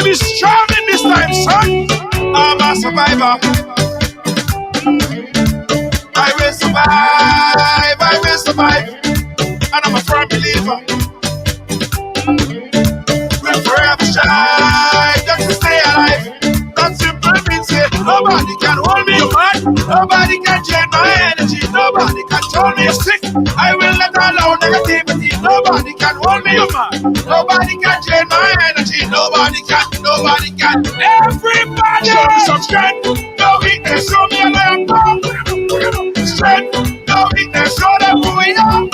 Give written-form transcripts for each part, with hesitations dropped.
gotta be strong in this time, son. I'm a survivor. I will survive. I will survive. And I'm a firm believer. We'll forever shine just to stay alive. That simple means say nobody can hold me, man. Nobody can drain my energy. Nobody can turn me sick. I will let alone negativity. Nobody can hold me, man. Nobody can drain my energy. Nobody can. Nobody can. Everybody show me some strength. No weakness, show me a lamp. Strength, no weakness, show them who we are.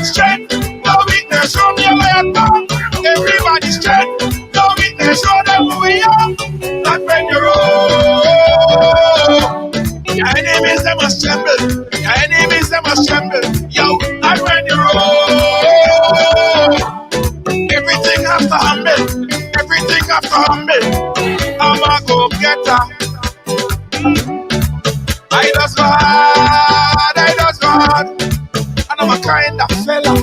Strength, no weakness, show me a lamp. Everybody strength, no weakness, show them who we are. Not when you roll. Your enemies, they must tremble. Your enemies, they must tremble. Yo, not when you roll. Everything has to humble. Everything has to humble. I'm a go-getter. I does God, I does God. And I'm a kind of fella.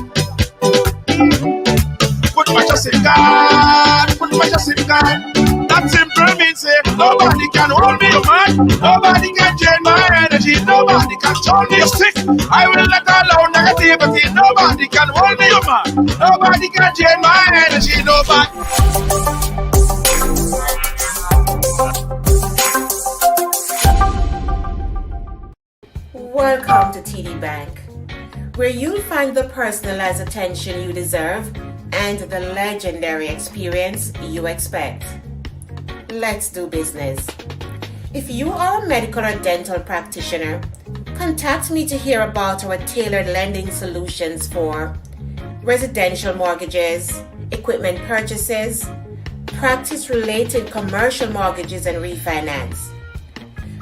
Put my trust in God, put my trust in God. That simple means say nobody can hold me, man. Nobody can drain my energy. Nobody can turn me sick. I will let alone negativity. Nobody can hold me, man. Nobody can drain my energy. Nobody. Welcome to TD Bank, where you'll find the personalized attention you deserve and the legendary experience you expect. Let's do business. If you are a medical or dental practitioner, contact me to hear about our tailored lending solutions for residential mortgages, equipment purchases, practice-related commercial mortgages and refinance.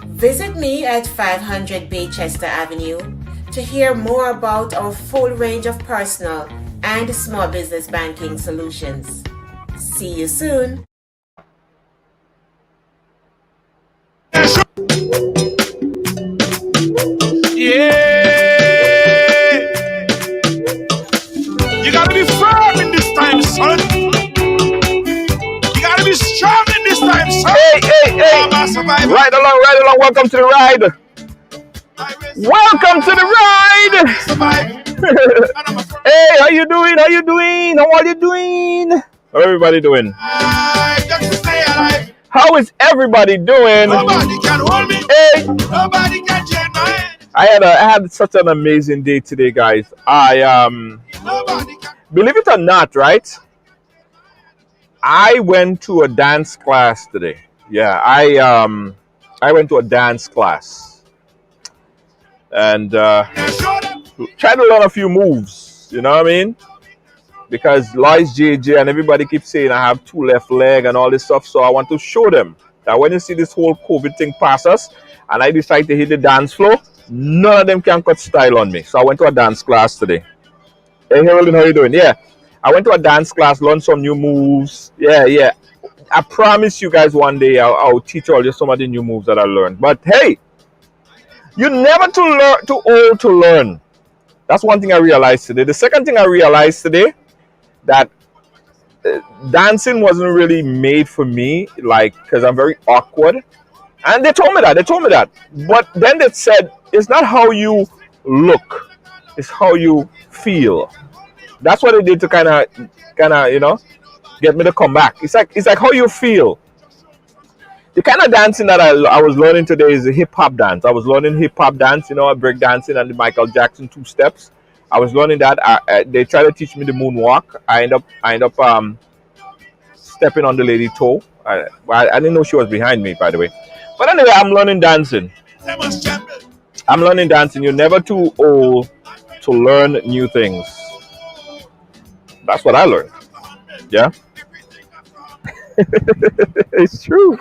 Visit me at 500 Baychester Avenue to hear more about our full range of personal and small business banking solutions. See you soon. Yeah. You gotta be firm in this time, son. You gotta be strong in this time, son. Hey. Ride along. Welcome to the ride. Welcome to the ride. Hey, how you doing? How are you doing? How everybody doing? How is everybody doing? Nobody can hold me. Hey. Nobody can change my head. I had such an amazing day today, guys. Believe it or not, right? I went to a dance class today. Yeah, I went to a dance class and tried to learn a few moves. You know what I mean? Because Lois JJ and everybody keeps saying I have two left leg and all this stuff. So I want to show them that when you see this whole COVID thing pass us and I decide to hit the dance floor, none of them can cut style on me. So I went to a dance class today. Hey, Harold, how you doing? Yeah, I went to a dance class, learned some new moves. Yeah. I promise you guys one day I'll teach all you some of the new moves that I learned. But hey, you're never too old to learn. That's one thing I realized today. The second thing I realized today, that dancing wasn't really made for me, like, because I'm very awkward. And they told me that. But then they said, it's not how you look, it's how you feel. That's what they did to kind of, get me to come back. It's like how you feel. The kind of dancing that I was learning today is a hip hop dance. I was learning hip hop dance, break dancing and the Michael Jackson 2 steps. I was learning that. They tried to teach me the moonwalk. I end up stepping on the lady toe. I didn't know she was behind me, by the way. But anyway, I'm learning dancing. You're never too old to learn new things. That's what I learned. Yeah. It's true.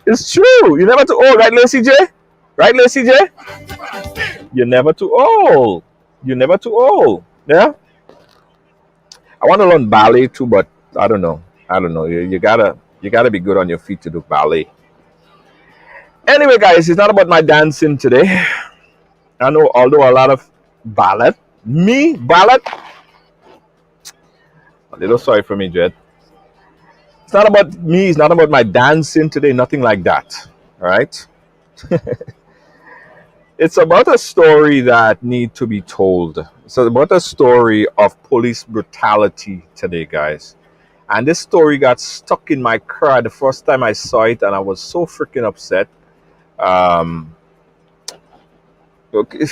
You're never too old, right, Lil CJ? You're never too old. Yeah. I want to learn ballet too, but I don't know. You gotta be good on your feet to do ballet. Anyway, guys, it's not about my dancing today. I know, although a lot of ballet. A little sorry for me, Jed. It's not about me. It's not about my dancing today. Nothing like that. All right. It's about a story that need to be told. It's about a story of police brutality today, guys. And this story got stuck in my craw the first time I saw it, and I was so freaking upset. Um, okay.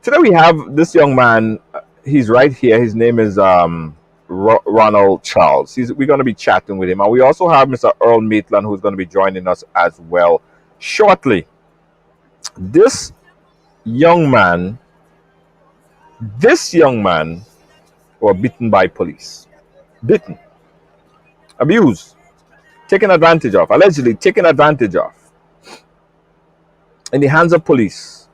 Today we have this young man. He's right here. His name is Ronald Charles. We're going to be chatting with him, and we also have Mr. Earl Maitland, who's going to be joining us as well shortly. This young man, was beaten by police, beaten, abused, taken advantage of, allegedly taken advantage of, in the hands of police.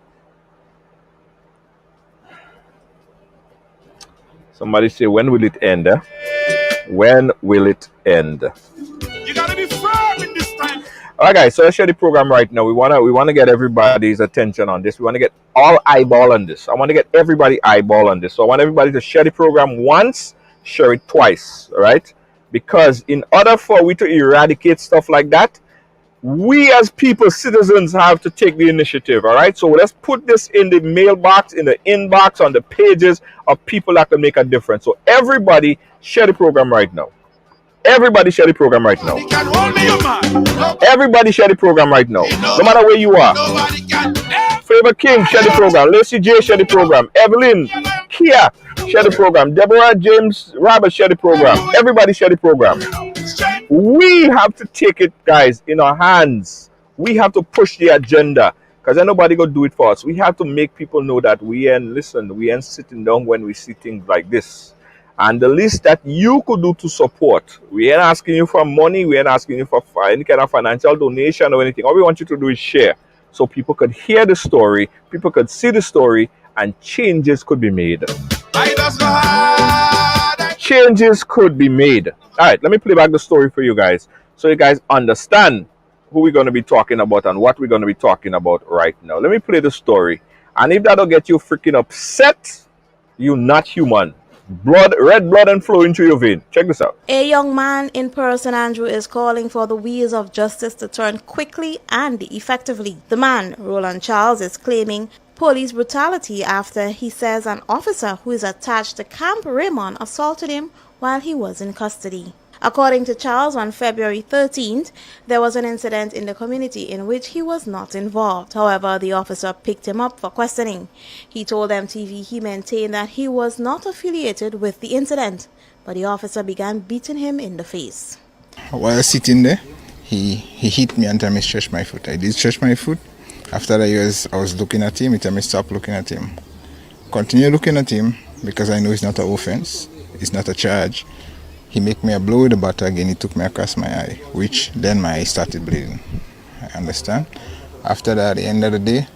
Somebody say, when will it end? When will it end? You gotta be firm in this time. All right, guys. So let's share the program right now. We wanna get everybody's attention on this. We want to get all eyeball on this. I want to get everybody eyeball on this. So I want everybody to share the program once, share it twice. All right, because in order for we to eradicate stuff like that, we as people, citizens, have to take the initiative. All right. So let's put this in the mailbox, in the inbox, on the pages of people that can make a difference. So everybody share the program right now. Everybody share the program right now. Nobody can hold me, man. Everybody share the program right now. No matter where you are. Nobody can. Favor King, share the program. Lacey J, share the program. Evelyn, Kia, share the program. Deborah James Robert, share the program. Everybody share the program. We have to take it, guys, in our hands. We have to push the agenda. Because ain't nobody gonna do it for us. We have to make people know that we ain't sitting down when we see things like this. And the least that you could do to support, we ain't asking you for money, we ain't asking you for any kind of financial donation or anything. All we want you to do is share, so people could hear the story, people could see the story, and changes could be made. Changes could be made. All right, let me play back the story for you guys, so you guys understand who we're going to be talking about and what we're going to be talking about right now. Let me play the story, and if that'll get you freaking upset, you're not human. Red blood and flowing through your vein. Check this out. A young man in Person Andrew is calling for the wheels of justice to turn quickly and effectively. The man, Roland Charles, is claiming police brutality after he says an officer who is attached to Camp Raymond assaulted him while he was in custody. According to Charles, on February 13th, there was an incident in the community in which he was not involved. However, the officer picked him up for questioning. He told MTV he maintained that he was not affiliated with the incident, but the officer began beating him in the face. While sitting there, he hit me and told me to stretch my foot. I did stretch my foot. After that, I was looking at him. He told me stop looking at him. Continue looking at him because I know it's not an offense. It's not a charge. He made me a blow with the batter again. He took me across my eye, which then my eye started bleeding. I understand. After that, at the end of the day,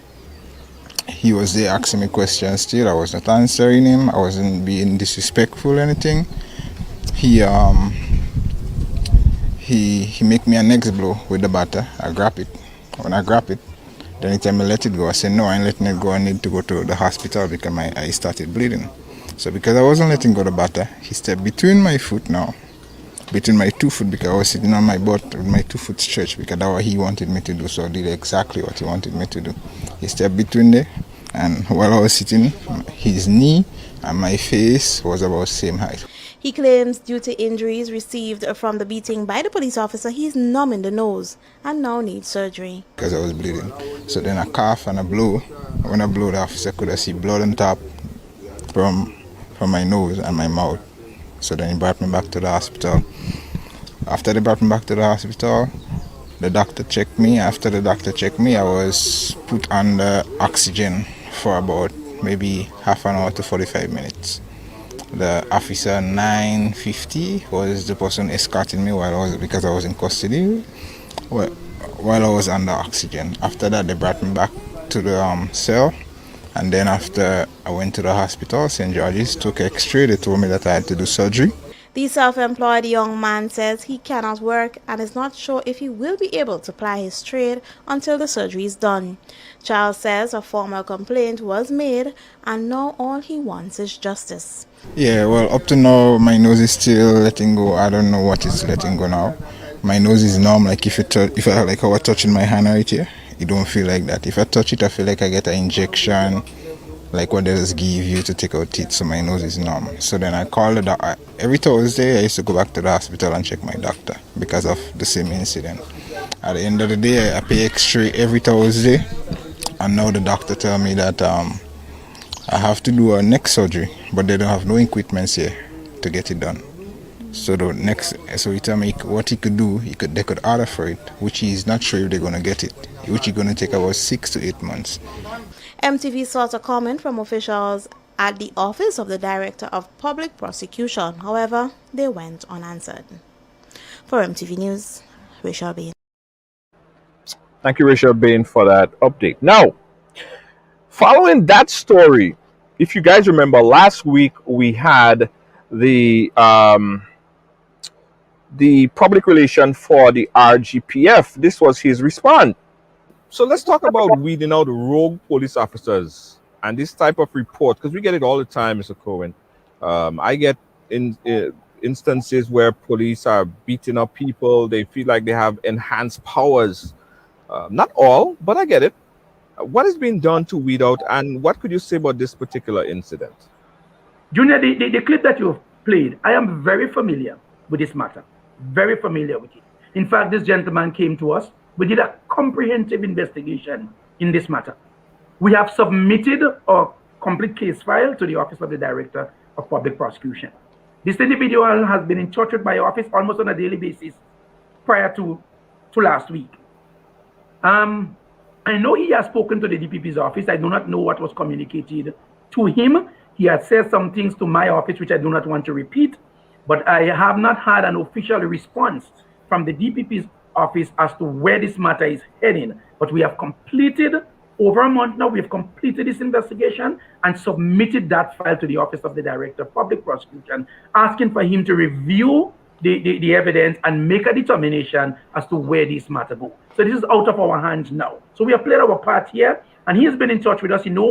he was there asking me questions still. I was not answering him. I wasn't being disrespectful or anything. He make me a next blow with the batter. I grab it. When I grab it, then he tell me let it go. I said no, I ain't letting it go. I need to go to the hospital because my eye started bleeding. So because I wasn't letting go the batter, he stepped between my foot now, between my 2 foot, because I was sitting on my butt with my 2 foot stretched because that's what he wanted me to do. So I did exactly what he wanted me to do. He stepped between there, and while I was sitting, his knee and my face was about the same height. He claims due to injuries received from the beating by the police officer, he's numb in the nose and now needs surgery. Because I was bleeding. So then a cough and a blow. When I blew, the officer could see blood on top from my nose and my mouth. So then he brought me back to the hospital. After they brought me back to the hospital, the doctor checked me. After the doctor checked me, I was put under oxygen for about maybe half an hour to 45 minutes. The officer 950 was the person escorting me because I was in custody while I was under oxygen. After that, they brought me back to the cell. And then after I went to the hospital, St. George's, took x-ray, they told me that I had to do surgery. The self-employed young man says he cannot work and is not sure if he will be able to ply his trade until the surgery is done. Charles says a formal complaint was made and now all he wants is justice. Yeah, well, up to now, my nose is still letting go. I don't know what is letting go now. My nose is numb. Like if I like how I touching my hand right here, it don't feel like that. If I touch it, I feel like I get an injection, like what they just give you to take out teeth. So my nose is numb. So then I called the doctor. Every Thursday, I used to go back to the hospital and check my doctor because of the same incident. At the end of the day, I pay X-ray every Thursday, and now the doctor tell me that I have to do a neck surgery, but they don't have no equipment here to get it done. So he tell me what he could do. They could order for it, which he's not sure if they're gonna get it, which is gonna take about 6 to 8 months. MTV sought a comment from officials at the Office of the Director of Public Prosecution. However, they went unanswered. For MTV News, Rachel Bain. Thank you, Rachel Bain, for that update. Now, following that story, if you guys remember, last week we had the public relation for the RGPF. This was his response. So let's talk about weeding out rogue police officers and this type of report, because we get it all the time, Mr. Cohen. I get instances where police are beating up people. They feel like they have enhanced powers. Not all, but I get it. What is being done to weed out, and what could you say about this particular incident? Junior, the clip that you have played, I am very familiar with this matter. Very familiar with it. In fact, this gentleman came to us. We did a comprehensive investigation in this matter. We have submitted a complete case file to the Office of the Director of Public Prosecution. This individual has been in touch with my office almost on a daily basis prior to last week. I know he has spoken to the DPP's office. I do not know what was communicated to him. He has said some things to my office, which I do not want to repeat, but I have not had an official response from the DPP's office as to where this matter is heading. But we have completed, over a month now, we have completed this investigation and submitted that file to the Office of the Director of Public Prosecution, asking for him to review the evidence and make a determination as to where this matter goes. So this is out of our hands now. So we have played our part here, and he has been in touch with us. He knows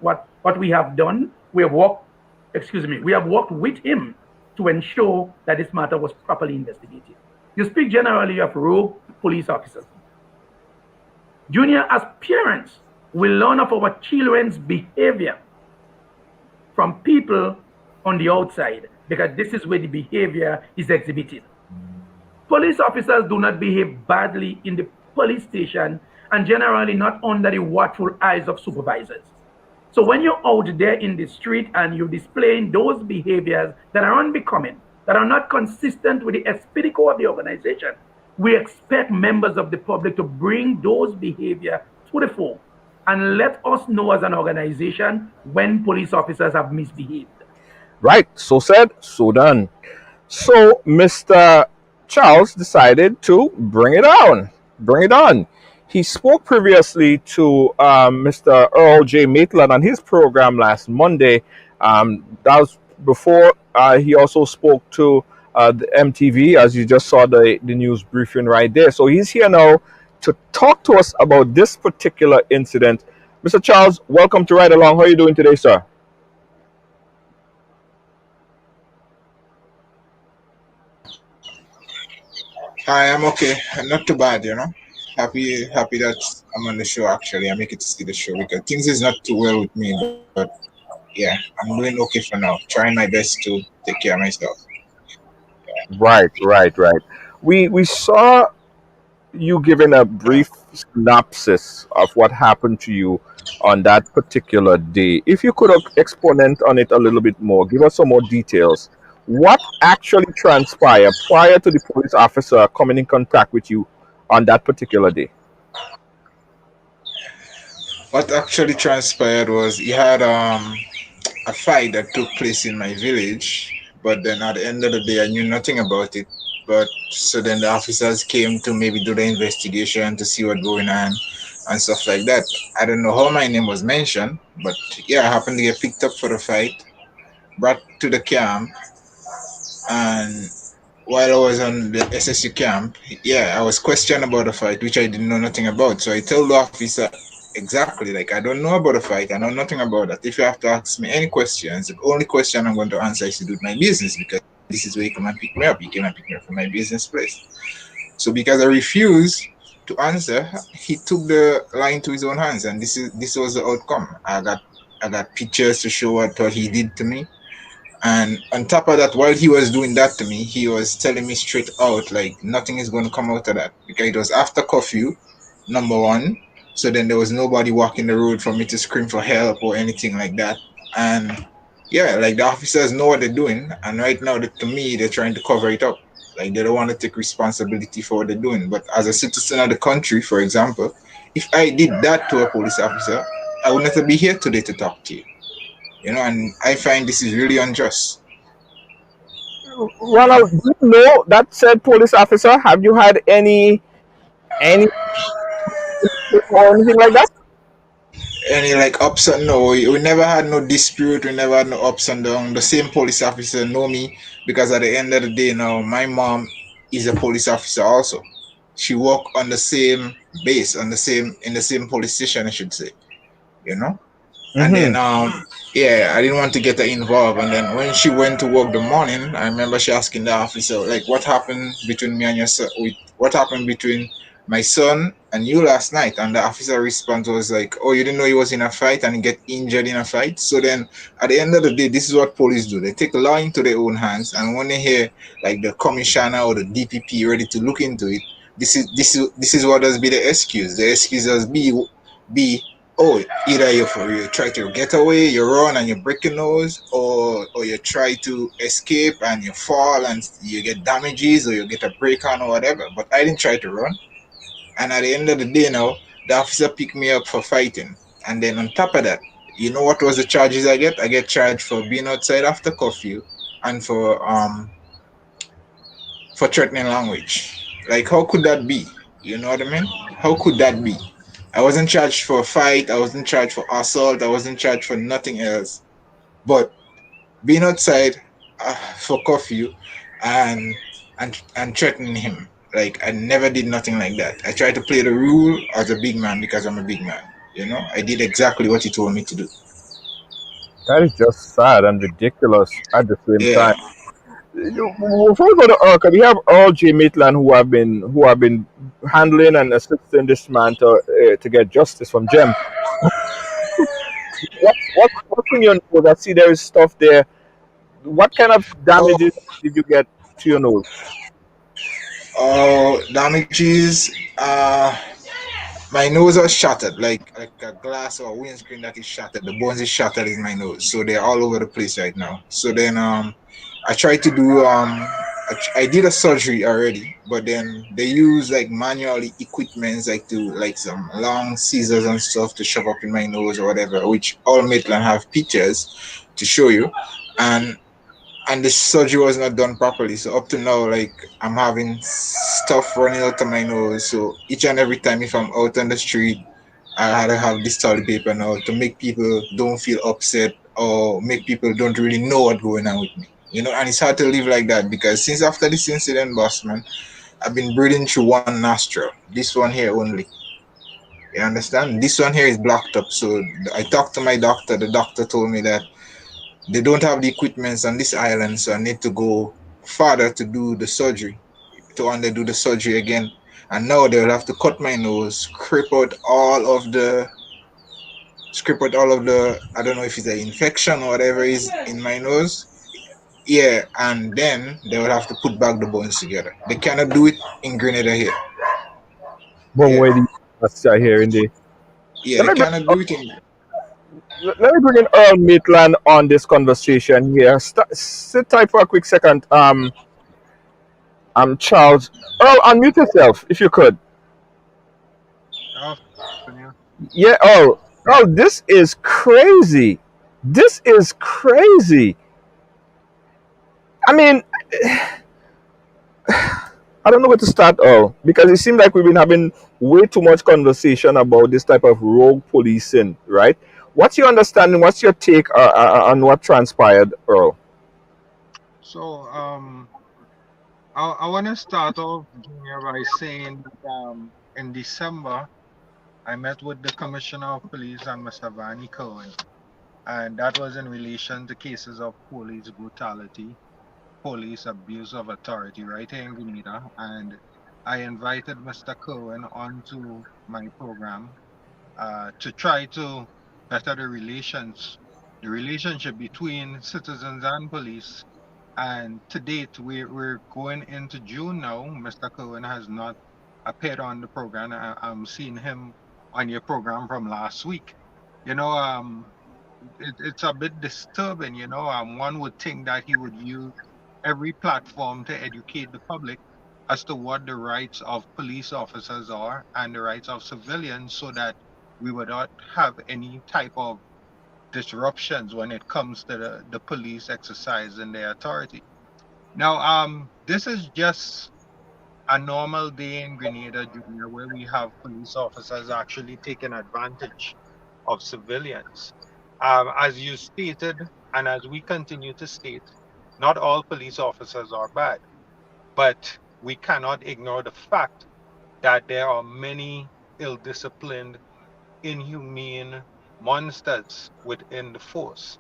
what we have done. We have worked with him to ensure that this matter was properly investigated. You speak generally of rogue police officers. Junior, as parents, we learn of our children's behavior from people on the outside, because this is where the behavior is exhibited. Police officers do not behave badly in the police station and generally not under the watchful eyes of supervisors. So when you're out there in the street and you're displaying those behaviors that are unbecoming, that are not consistent with the esprit of the organization, we expect members of the public to bring those behaviors to the fore and let us know as an organization when police officers have misbehaved. Right. So said, so done. So Mr. Charles decided to bring it on. Bring it on. He spoke previously to Mr. Earl J. Maitland on his program last Monday. That was before he also spoke to the MTV, as you just saw the news briefing right there. So he's here now to talk to us about this particular incident. Mr. Charles, welcome to Ride Along. How are you doing today, sir? Hi, I'm okay. Not too bad, Happy that I'm on the show. Actually, I make it to see the show because things is not too well with me, but yeah, I'm doing okay for now. Trying my best to take care of myself. Right. We saw you giving a brief synopsis of what happened to you on that particular day. If you could exponent on it a little bit more, give us some more details. What actually transpired prior to the police officer coming in contact with you on that particular day? What actually transpired was he had a fight that took place in my village, but then at the end of the day, I knew nothing about it. But so then the officers came to maybe do the investigation to see what's going on and stuff like that. I don't know how my name was mentioned, but yeah, I happened to get picked up for the fight, brought to the camp, And while I was on the SSU camp, yeah, I was questioned about the fight, which I didn't know nothing about. So I told the officer exactly, like, I don't know about the fight. I know nothing about that. If you have to ask me any questions, the only question I'm going to answer is to do with my business, because this is where you come and pick me up. You came and pick me up from my business place. So because I refused to answer, he took the line to his own hands, and this was the outcome. I got pictures to show what he did to me. And on top of that, while he was doing that to me, he was telling me straight out, like, nothing is going to come out of that. Because it was after curfew, number one. So then there was nobody walking the road for me to scream for help or anything like that. And yeah, like the officers know what they're doing. And right now, to me, they're trying to cover it up. Like they don't want to take responsibility for what they're doing. But as a citizen of the country, for example, if I did that to a police officer, I would not be here today to talk to you. And I find this is really unjust. Ronald, do you know that said police officer? Have you had any or anything like that? Any like ups and no, we never had no dispute, we never had no ups and downs. The same police officer know me because at the end of the day now, my mom is a police officer also. She work on the same base, in the same police station, I should say. You know? And then Mm-hmm. yeah, I didn't want to get her involved. And then when she went to work the morning, I remember she asking the officer, like, what happened between me and your son? What happened between my son and you last night? And the officer response was like, oh, you didn't know he was in a fight and he get injured in a fight. So then at the end of the day, this is what police do. They take law into their own hands, and when they hear like the commissioner or the DPP ready to look into it, this is what does be the excuse. The excuse does be oh, either you try to get away, you run and you break your nose, or you try to escape and you fall and you get damages, or you get a break on or whatever. But I didn't try to run. And at the end of the day now, the officer picked me up for fighting. And then on top of that, you know what was the charges I get? I get charged for being outside after curfew and for threatening language. Like, how could that be? You know what I mean? How could that be? I wasn't charged for a fight. I wasn't charged for assault. I wasn't charged for nothing else. But being outside for curfew and and threatening him, like I never did nothing like that. I tried to play the rule as a big man because I'm a big man. I did exactly what he told me to do. That is just sad and ridiculous at the same Yeah. time. Before we go to Earl, we have Earl J. Maitland who have been handling and assisting this man to get justice from Jem. What's in your nose? I see there is stuff there. What kind of Oh, damages did you get to your nose? oh, damages. My nose was shattered, like a glass or a windscreen that is shattered. The bones is shattered in my nose, so they're all over the place right now. So then, I tried to do I did a surgery already, but then they use like manually equipments like some long scissors and stuff to shove up in my nose or whatever, which all Maitland have pictures to show you, and the surgery was not done properly. So up to now, like I'm having stuff running out of my nose. So each and every time if I'm out on the street, I had to have this toilet paper now to make people don't feel upset or make people don't really know what's going on with me. And it's hard to live like that because since after this incident, boss man, I've been breathing through one nostril. This one here only. You understand? This one here is blocked up. So I talked to my doctor. The doctor told me that they don't have the equipments on this island, so I need to go farther to do the surgery, to underdo the surgery again. And now they'll have to cut my nose, scrape out all of the, I don't know if it's an infection or whatever is in my nose. Yeah, and then they will have to put back the bones together. They cannot do it in Grenada here. But Yeah, where the here in the yeah, let they me bring cannot do it in. let me bring in Earl Maitland on this conversation here. Sit tight for a quick second. I'm Charles. Earl, unmute yourself if you could. Oh, yeah. Yeah, Earl, this is crazy. This is crazy. I mean, I don't know where to start, Earl, because it seems like we've been having way too much conversation about this type of rogue policing, right? What's your understanding? What's your take on what transpired, Earl? So, I want to start off, Junior, by saying that in December, I met with the Commissioner of Police and Mr. Vanny Cohen, and that was in relation to cases of police brutality, police abuse of authority right here in Grenada. And I invited Mr. Cohen onto my program to try to better the relationship between citizens and police. And to date, we're going into June now. Mr. Cohen has not appeared on the program. I'm seeing him on your program from last week. You know, it's a bit disturbing. One would think that he would use every platform to educate the public as to what the rights of police officers are and the rights of civilians, so that we would not have any type of disruptions when it comes to the police exercising their authority. Now, this is just a normal day in Grenada, Junior, where we have police officers actually taking advantage of civilians. As you stated, and as we continue to state, not all police officers are bad, but we cannot ignore the fact that there are many ill-disciplined, inhumane monsters within the force.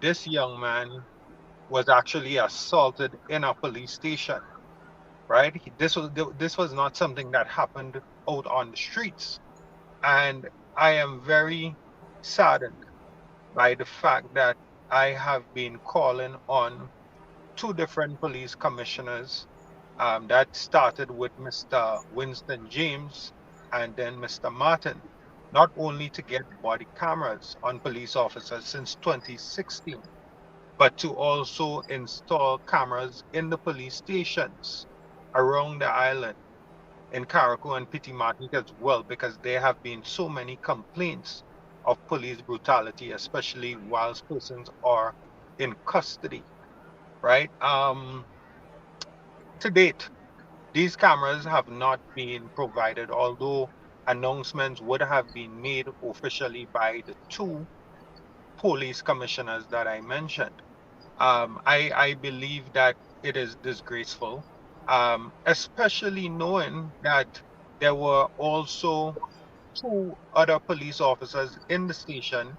This young man was actually assaulted in a police station, right? This was not something that happened out on the streets, and I am very saddened by the fact that I have been calling on two different police commissioners. That started with Mr. Winston James and then Mr. Martin, not only to get body cameras on police officers since 2016, but to also install cameras in the police stations around the island in Carriacou and Petit Martinique as well, because there have been so many complaints of police brutality, especially whilst persons are in custody, right? To date, these cameras have not been provided, although announcements would have been made officially by the two police commissioners that I mentioned. I believe that it is disgraceful, especially knowing that there were also two other police officers in the station,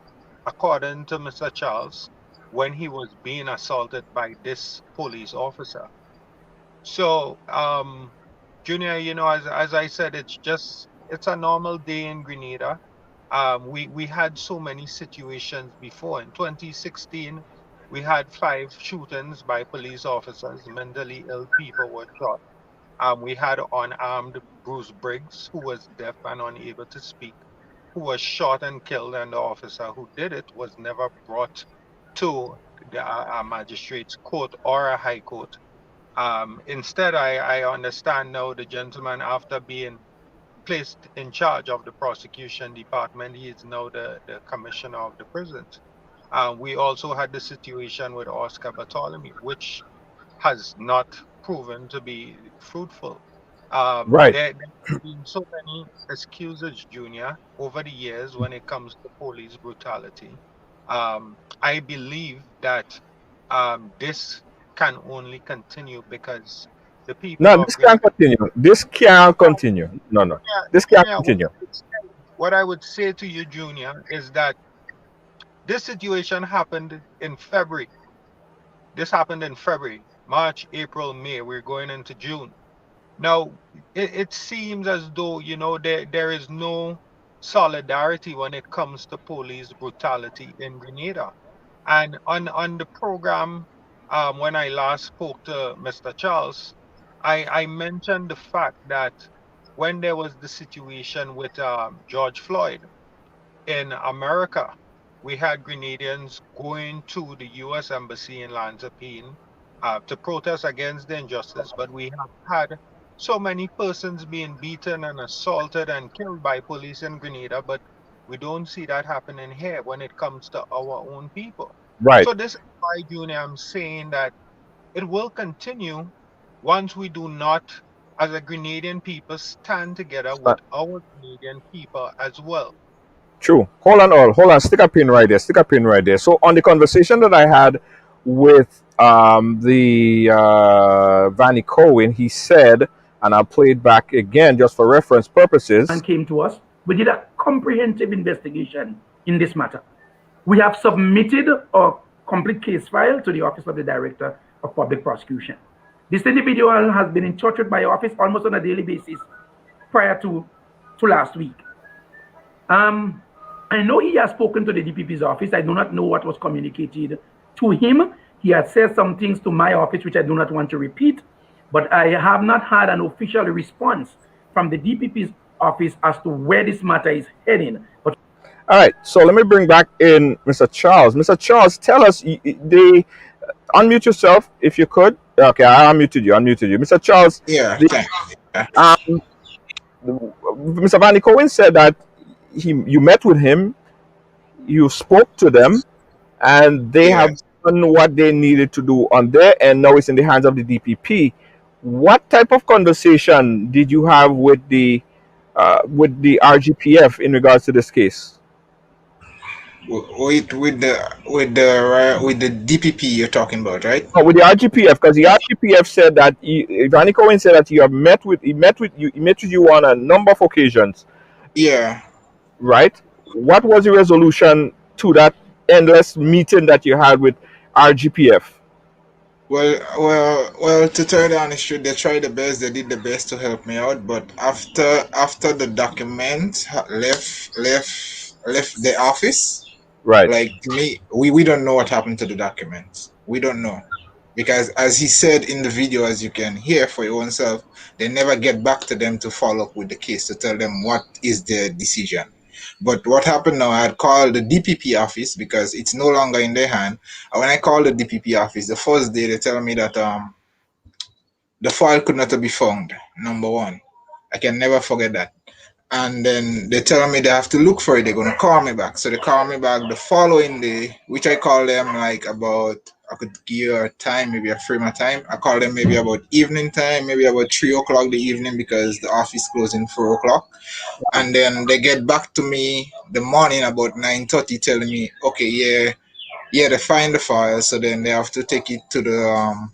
according to Mr. Charles, when he was being assaulted by this police officer. So, Junior, as I said, it's a normal day in Grenada. We had so many situations before. In 2016, we had 5 shootings by police officers. Mentally ill people were shot. We had unarmed Bruce Briggs, who was deaf and unable to speak, who was shot and killed, and the officer who did it was never brought to a magistrate's court or a high court. Instead, I understand now the gentleman, after being placed in charge of the prosecution department, he is now the commissioner of the prisons. We also had the situation with Oscar Bartholomew, which has not proven to be fruitful. Right. There have been so many excuses, Junior, over the years when it comes to police brutality. I believe that this can only continue because the people No, of this can't Grenada. continue. This can't continue. No, no. This can't Junior, continue. what I would say to you, Junior, is that this situation happened in February. This happened in February, March, April, May. We're going into June. Now, it seems as though, there is no solidarity when it comes to police brutality in Grenada. And on the program, when I last spoke to Mr. Charles, I mentioned the fact that when there was the situation with George Floyd in America, we had Grenadians going to the U.S. Embassy in Lanzapine to protest against the injustice, but we have had so many persons being beaten and assaulted and killed by police in Grenada, but we don't see that happening here when it comes to our own people. Right. So this is why, Junior, I'm saying that it will continue once we do not, as a Grenadian people, stand together with our Canadian people as well. True. Hold on, all. Hold on. Stick a pin right there. Stick a pin right there. So, on the conversation that I had with the Vanny Cohen, he said, and I'll play it back again just for reference purposes. And came to us. We did a comprehensive investigation in this matter. We have submitted a complete case file to the Office of the Director of Public Prosecution. This individual has been in touch with my office almost on a daily basis prior to last week. I know he has spoken to the DPP's office. I do not know what was communicated to him. He has said some things to my office which I do not want to repeat, but I have not had an official response from the DPP's office as to where this matter is heading. But all right, so let me bring back in Mr. Charles. Mr. Charles, tell us, unmute yourself if you could. Okay, I unmuted you. Mr. Charles, Yeah, Mr. Vanny Cohen said that you met with him, you spoke to them, and they have done what they needed to do on their end. Now it's in the hands of the DPP. What type of conversation did you have with the RGPF in regards to this case? with the DPP you're talking about, right? No, with the RGPF, because the RGPF said that Vanny Cohen said that he met with you on a number of occasions. Yeah. Right. What was the resolution to that endless meeting that you had with RGPF? Well. To tell the honest truth, they tried the best. They did the best to help me out. But after the document left the office, right? Like me, we don't know what happened to the documents. We don't know, because as he said in the video, as you can hear for your own self, they never get back to them to follow up with the case to tell them what is their decision. But what happened now, I had called the DPP office because it's no longer in their hand. And when I called the DPP office, the first day they tell me that the file could not be found. Number one, I can never forget that. And then they tell me they have to look for it. They're going to call me back. So they call me back the following day, which I call them like about, I could give you a time, maybe a frame of time. I call them maybe about evening time, maybe about 3 o'clock the evening, because the office closing 4 o'clock. And then they get back to me the morning about 9:30 telling me, okay, yeah, they find the file. So then they have to take it to the,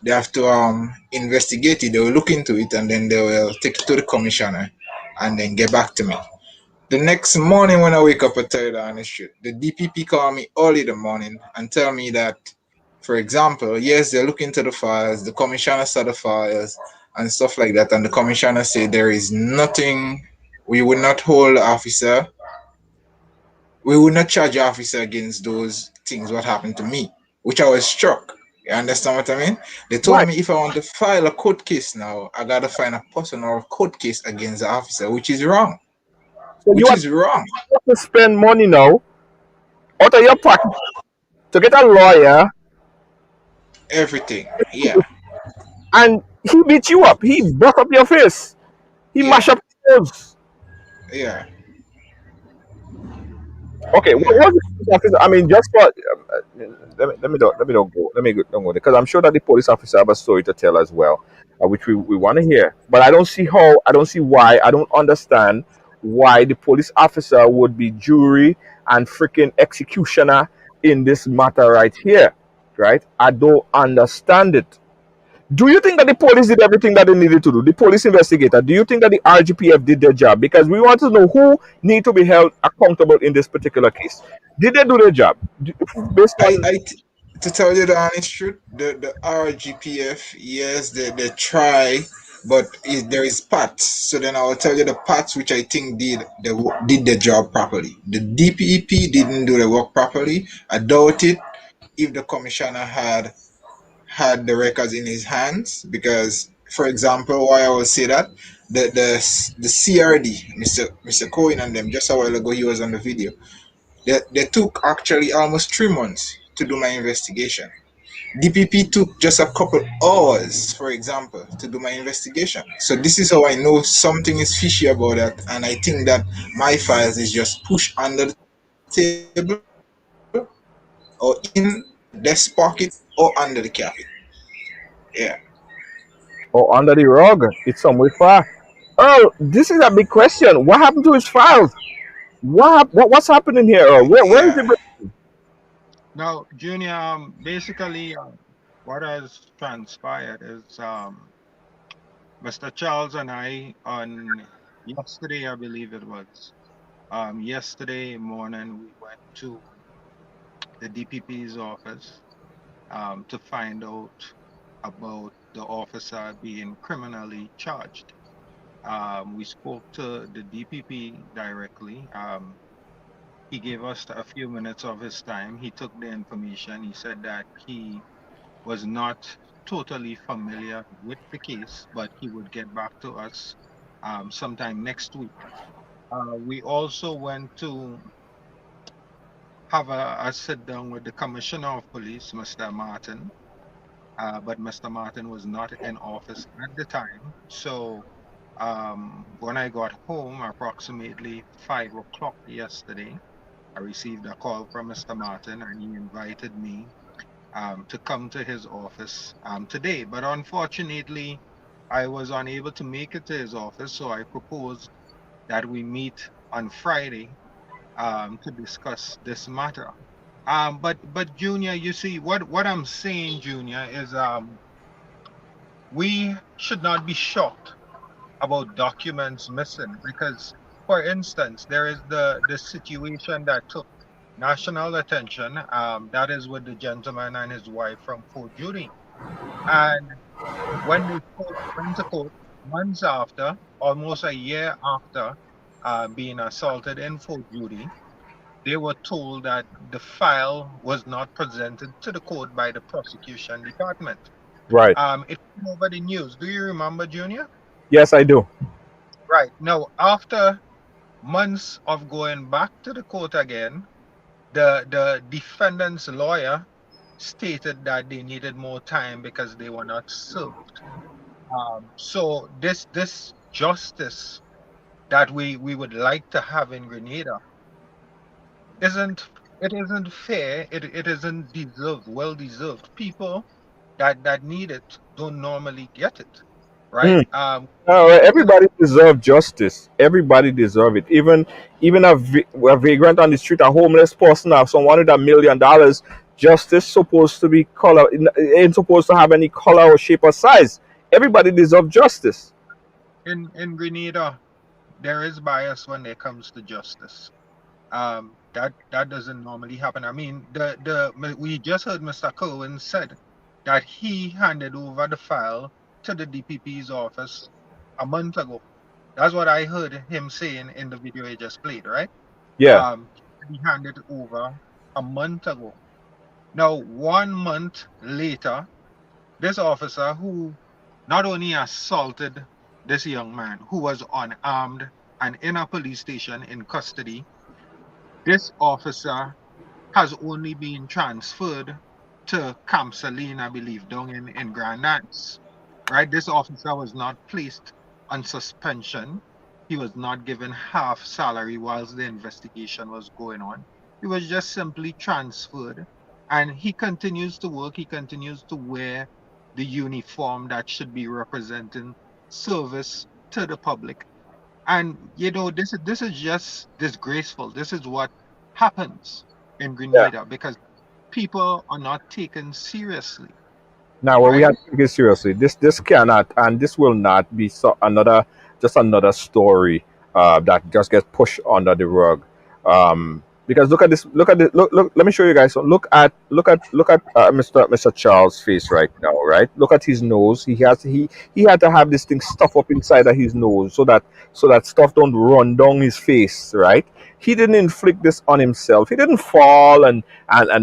they have to investigate it. They will look into it, and then they will take it to the commissioner and then get back to me. The next morning when I wake up, I tell you the honest truth, the DPP call me early in the morning and tell me that, for example, yes, they're looking into the files, the commissioner saw the files and stuff like that, and the commissioner said there is nothing, we will not hold the officer, we will not charge the officer against those things what happened to me, which I was struck. You understand what I mean? They told me if I want to file a court case now, I gotta find a personal court case against the officer, which is wrong. So you have to spend money now out of your pocket to get a lawyer. Everything, yeah. And he beat you up. He broke up your face. He mashed up your nose. Yeah. Okay, what was the officer? I mean, just for let me don't go there, because I'm sure that the police officer have a story to tell as well, which we want to hear. But I don't see why, I don't understand why the police officer would be jury and freaking executioner in this matter right here, right? I don't understand it. Do you think that the police did everything that they needed to do? The police investigator, do you think that the RGPF did their job? Because we want to know who need to be held accountable in this particular case. Did they do their job? To tell you the honest truth, the RGPF, yes, they try, but there is parts. So then I will tell you the parts which I think did the job properly. The DPP didn't do the work properly. I doubt it if the commissioner had the records in his hands, because, for example, why I will say that, the CRD, Mr. Cohen and them, just a while ago he was on the video, they took actually almost 3 months to do my investigation. DPP took just a couple hours, for example, to do my investigation. So this is how I know something is fishy about that, and I think that my files is just pushed under the table or in desk pocket or under the carpet. Yeah. Or under the rug. It's somewhere far. Oh, this is a big question. What happened to his files? What's happening here? Where is it? Now, Junior, basically, what has transpired is Mr. Charles and I on yesterday, I believe it was, yesterday morning, we went to the DPP's office to find out about the officer being criminally charged. We spoke to the DPP directly. He gave us a few minutes of his time. He took the information. He said that he was not totally familiar with the case, but he would get back to us sometime next week. We also went to have a sit down with the Commissioner of Police, Mr. Martin, but Mr. Martin was not in office at the time. So when I got home, approximately 5 o'clock yesterday, I received a call from Mr. Martin, and he invited me to come to his office today. But unfortunately, I was unable to make it to his office, so I proposed that we meet on Friday to discuss this matter. But Junior, you see, what I'm saying, Junior, is we should not be shocked about documents missing because, for instance, there is the situation that took national attention. That is with the gentleman and his wife from Fort Judy. And when they went to court months after, almost a year after being assaulted in Fort Judy, they were told that the file was not presented to the court by the prosecution department. Right. It came over the news. Do you remember, Junior? Yes, I do. Right. Now, after months of going back to the court again, the defendant's lawyer stated that they needed more time because they were not served. So this justice that we would like to have in Grenada isn't it isn't fair. It isn't deserved, well deserved. People that need it don't normally get it, right? Mm. Everybody deserves justice. Everybody deserves it. Even a vagrant on the street, a homeless person, or someone with $1 million. Justice supposed to be color. It ain't supposed to have any color or shape or size. Everybody deserves justice. In Grenada, there is bias when it comes to justice. That doesn't normally happen. I mean, we just heard Mr. Cohen said that he handed over the file to the DPP's office a month ago. That's what I heard him saying in the video he just played, right? Yeah. He handed it over a month ago. Now, 1 month later, this officer who not only assaulted this young man who was unarmed and in a police station in custody, this officer has only been transferred to Camp Saline, I believe, down in Grand Anse. Right? This officer was not placed on suspension. He was not given half salary whilst the investigation was going on. He was just simply transferred. And he continues to work. He continues to wear the uniform that should be representing service to the public. And this is just disgraceful. This is what happens in Yeah. Grenada because people are not taken seriously, Now, well, we right? have to take it seriously. This cannot and this will not be another story that just gets pushed under the rug. Because look at this. Look at this. Look. Let me show you guys. So look at Mr. Charles' face right now. Right. Look at his nose. He had to have this thing stuff up inside of his nose so that stuff don't run down his face. Right. He didn't inflict this on himself. He didn't fall and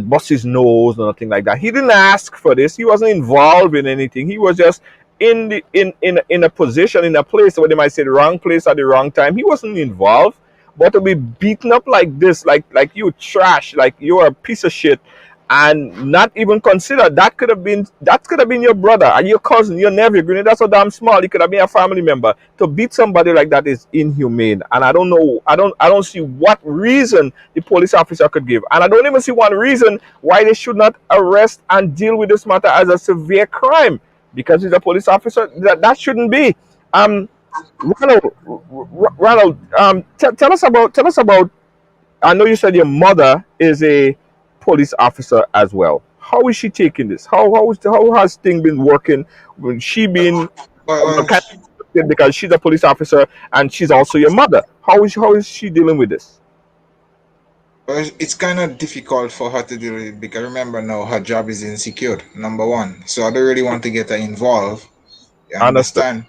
bust his nose or nothing like that. He didn't ask for this. He wasn't involved in anything. He was just in a position, in a place where they might say the wrong place at the wrong time. He wasn't involved. But to be beaten up like this, like you trash, like you're a piece of shit, and not even consider that could have been your brother and your cousin, your nephew. Grenade, that's so damn small. It could have been a family member. To beat somebody like that is inhumane, and I don't know. I don't see what reason the police officer could give, and I don't even see one reason why they should not arrest and deal with this matter as a severe crime because he's a police officer. That shouldn't be. Um, Ronald, tell us about. I know you said your mother is a police officer as well. How is she taking this? How has thing been working? When she been Well, kind of, because she's a police officer and she's also your mother. How is she dealing with this? it's kind of difficult for her to deal with it because remember now her job is insecure, number one. So I don't really want to get her involved. You Understood. understand?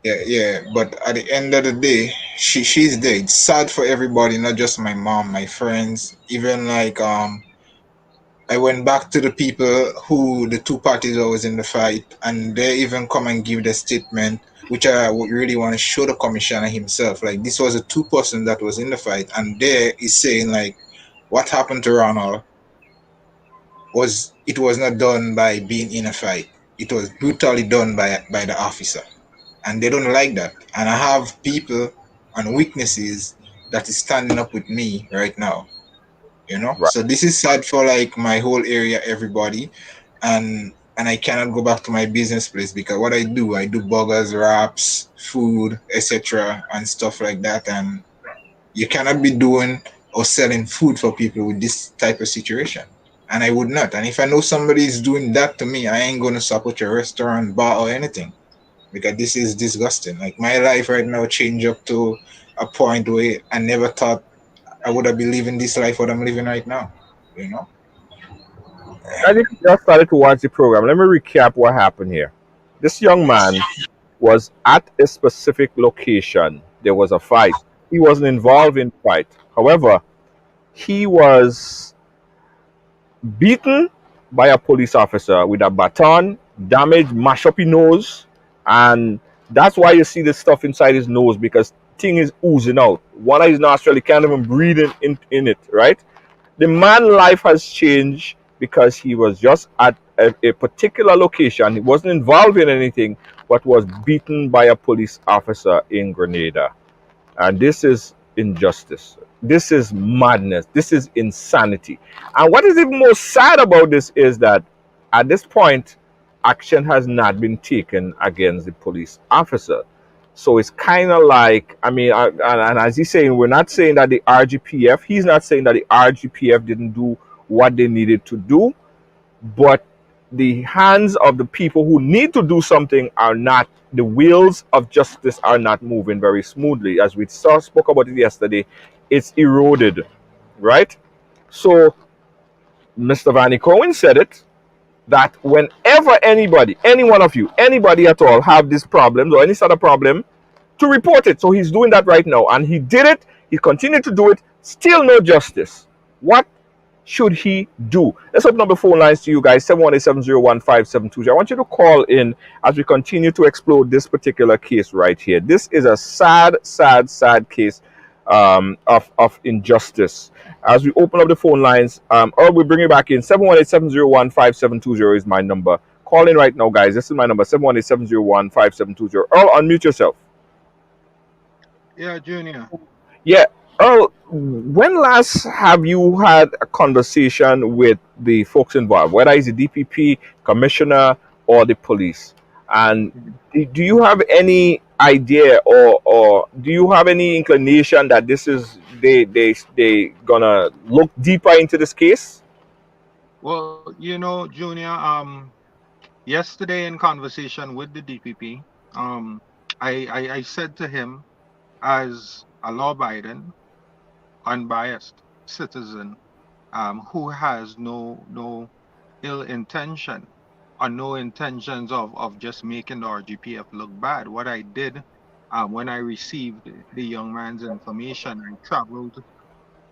Yeah, yeah. But at the end of the day, she's there. It's sad for everybody, not just my mom, my friends, even like I went back to the people who the two parties were always in the fight, and they even come and give the statement, which I would really want to show the commissioner himself. Like this was a two-person that was in the fight, and there is saying like, what happened to Ronald was not done by being in a fight. It was brutally done by the officer, and they don't like that. And I have people and witnesses that is standing up with me right now. Right. So this is sad for like my whole area, everybody, and I cannot go back to my business place because what I do burgers, wraps, food, etc. and stuff like that, and you cannot be doing or selling food for people with this type of situation. And I would not. And if I know somebody is doing that to me, I ain't gonna support your restaurant, bar, or anything because this is disgusting. Like my life right now changed up to a point where I never thought I would have been living this life what I'm living right now. You know? I think we just started to watch the program. Let me recap what happened here. This young man was at a specific location. There was a fight. He wasn't involved in the fight. However, he was beaten by a police officer with a baton, damaged, mash up his nose, and that's why you see this stuff inside his nose because thing is oozing out. One of his nostrils can't even breathe in it, right? The man life has changed because he was just at a particular location. He wasn't involved in anything, but was beaten by a police officer in Grenada. And this is injustice. This is madness. This is insanity. And what is even more sad about this is that at this point, action has not been taken against the police officer. So it's kind of like, I mean, and as he's saying, we're not saying that the RGPF, he's not saying that the RGPF didn't do what they needed to do, but the hands of the people who need to do something are not, the wheels of justice are not moving very smoothly. As we spoke about it yesterday, it's eroded, right? So Mr. Vanny Cohen said it, that whenever anybody, any one of you, anybody at all have these problems or any sort of problem, to report it. So he's doing that right now, and he did it. He continued to do it. Still no justice. What should he do? Let's open up the phone lines to you guys, 718-701-5720. I want you to call in as we continue to explore this particular case right here. This is a sad, sad, sad case of injustice. As we open up the phone lines, or we bring you back in, 718-701-5720 is my number. Call in right now, guys. This is my number, 718-701-5720. Earl, unmute yourself. Yeah, Junior. Yeah. Earl, when last have you had a conversation with the folks involved, whether it's the DPP, commissioner, or the police? And do you have any idea, or do you have any inclination that this is they gonna look deeper into this case? Well, Junior, yesterday in conversation with the DPP, I said to him, as a law-abiding, unbiased citizen, who has no ill intention or no intentions of just making the RGPF look bad. What I did, when I received the young man's information, I traveled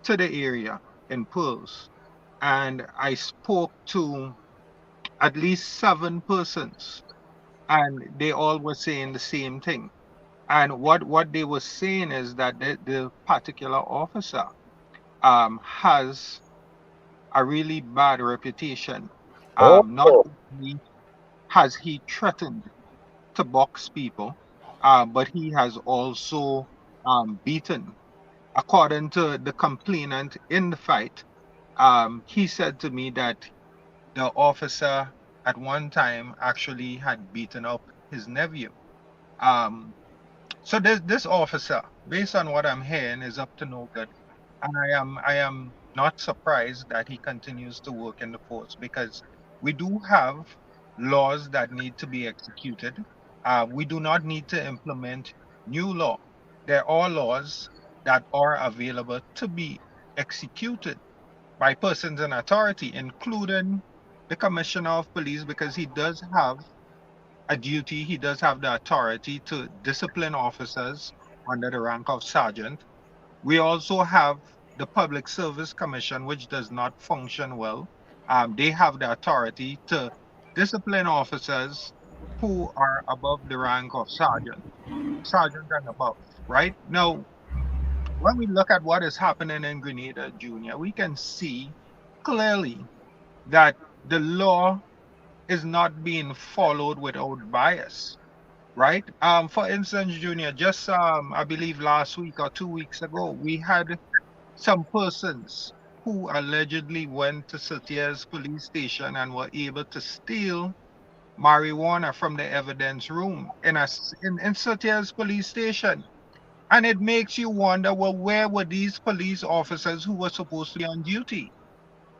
to the area in Pearls, and I spoke to at least 7 persons, and they all were saying the same thing. And what they were saying is that the particular officer has a really bad reputation. Not Oh, only has he threatened to box people, but he has also beaten. According to the complainant in the fight, he said to me that the officer at one time actually had beaten up his nephew. Um, so this officer, based on what I'm hearing, is up to no good, and I am not surprised that he continues to work in the force, because we do have laws that need to be executed. We do not need to implement new law. There are laws that are available to be executed by persons in authority, including the Commissioner of Police, because he does have a duty, he does have the authority to discipline officers under the rank of sergeant. We also have the Public Service Commission, which does not function well. They have the authority to discipline officers who are above the rank of sergeant and above, right? Now, when we look at what is happening in Grenada Junior, we can see clearly that the law is not being followed without bias, right? For instance, Junior, just I believe last week or 2 weeks ago, we had some persons who allegedly went to Satya's police station and were able to steal marijuana from the evidence room in Satya's police station. And it makes you wonder, well, where were these police officers who were supposed to be on duty?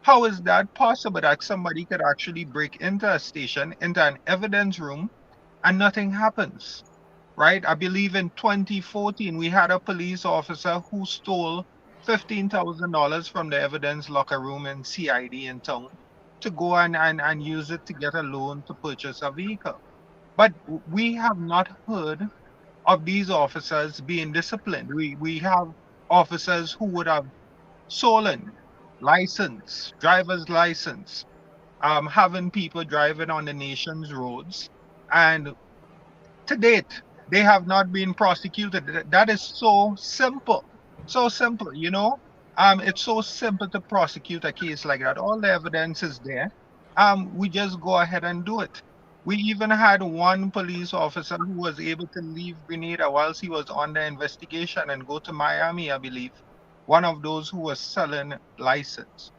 How is that possible that somebody could actually break into a station, into an evidence room, and nothing happens? Right? I believe in 2014, we had a police officer who stole $15,000 from the evidence locker room in CID in town to go and use it to get a loan to purchase a vehicle. But we have not heard of these officers being disciplined. We have officers who would have stolen license, driver's license, having people driving on the nation's roads, and to date, they have not been prosecuted. That is so simple. So simple, you know? It's so simple to prosecute a case like that. All the evidence is there. We just go ahead and do it. We even had one police officer who was able to leave Grenada whilst he was under investigation and go to Miami, I believe. One of those who was selling license.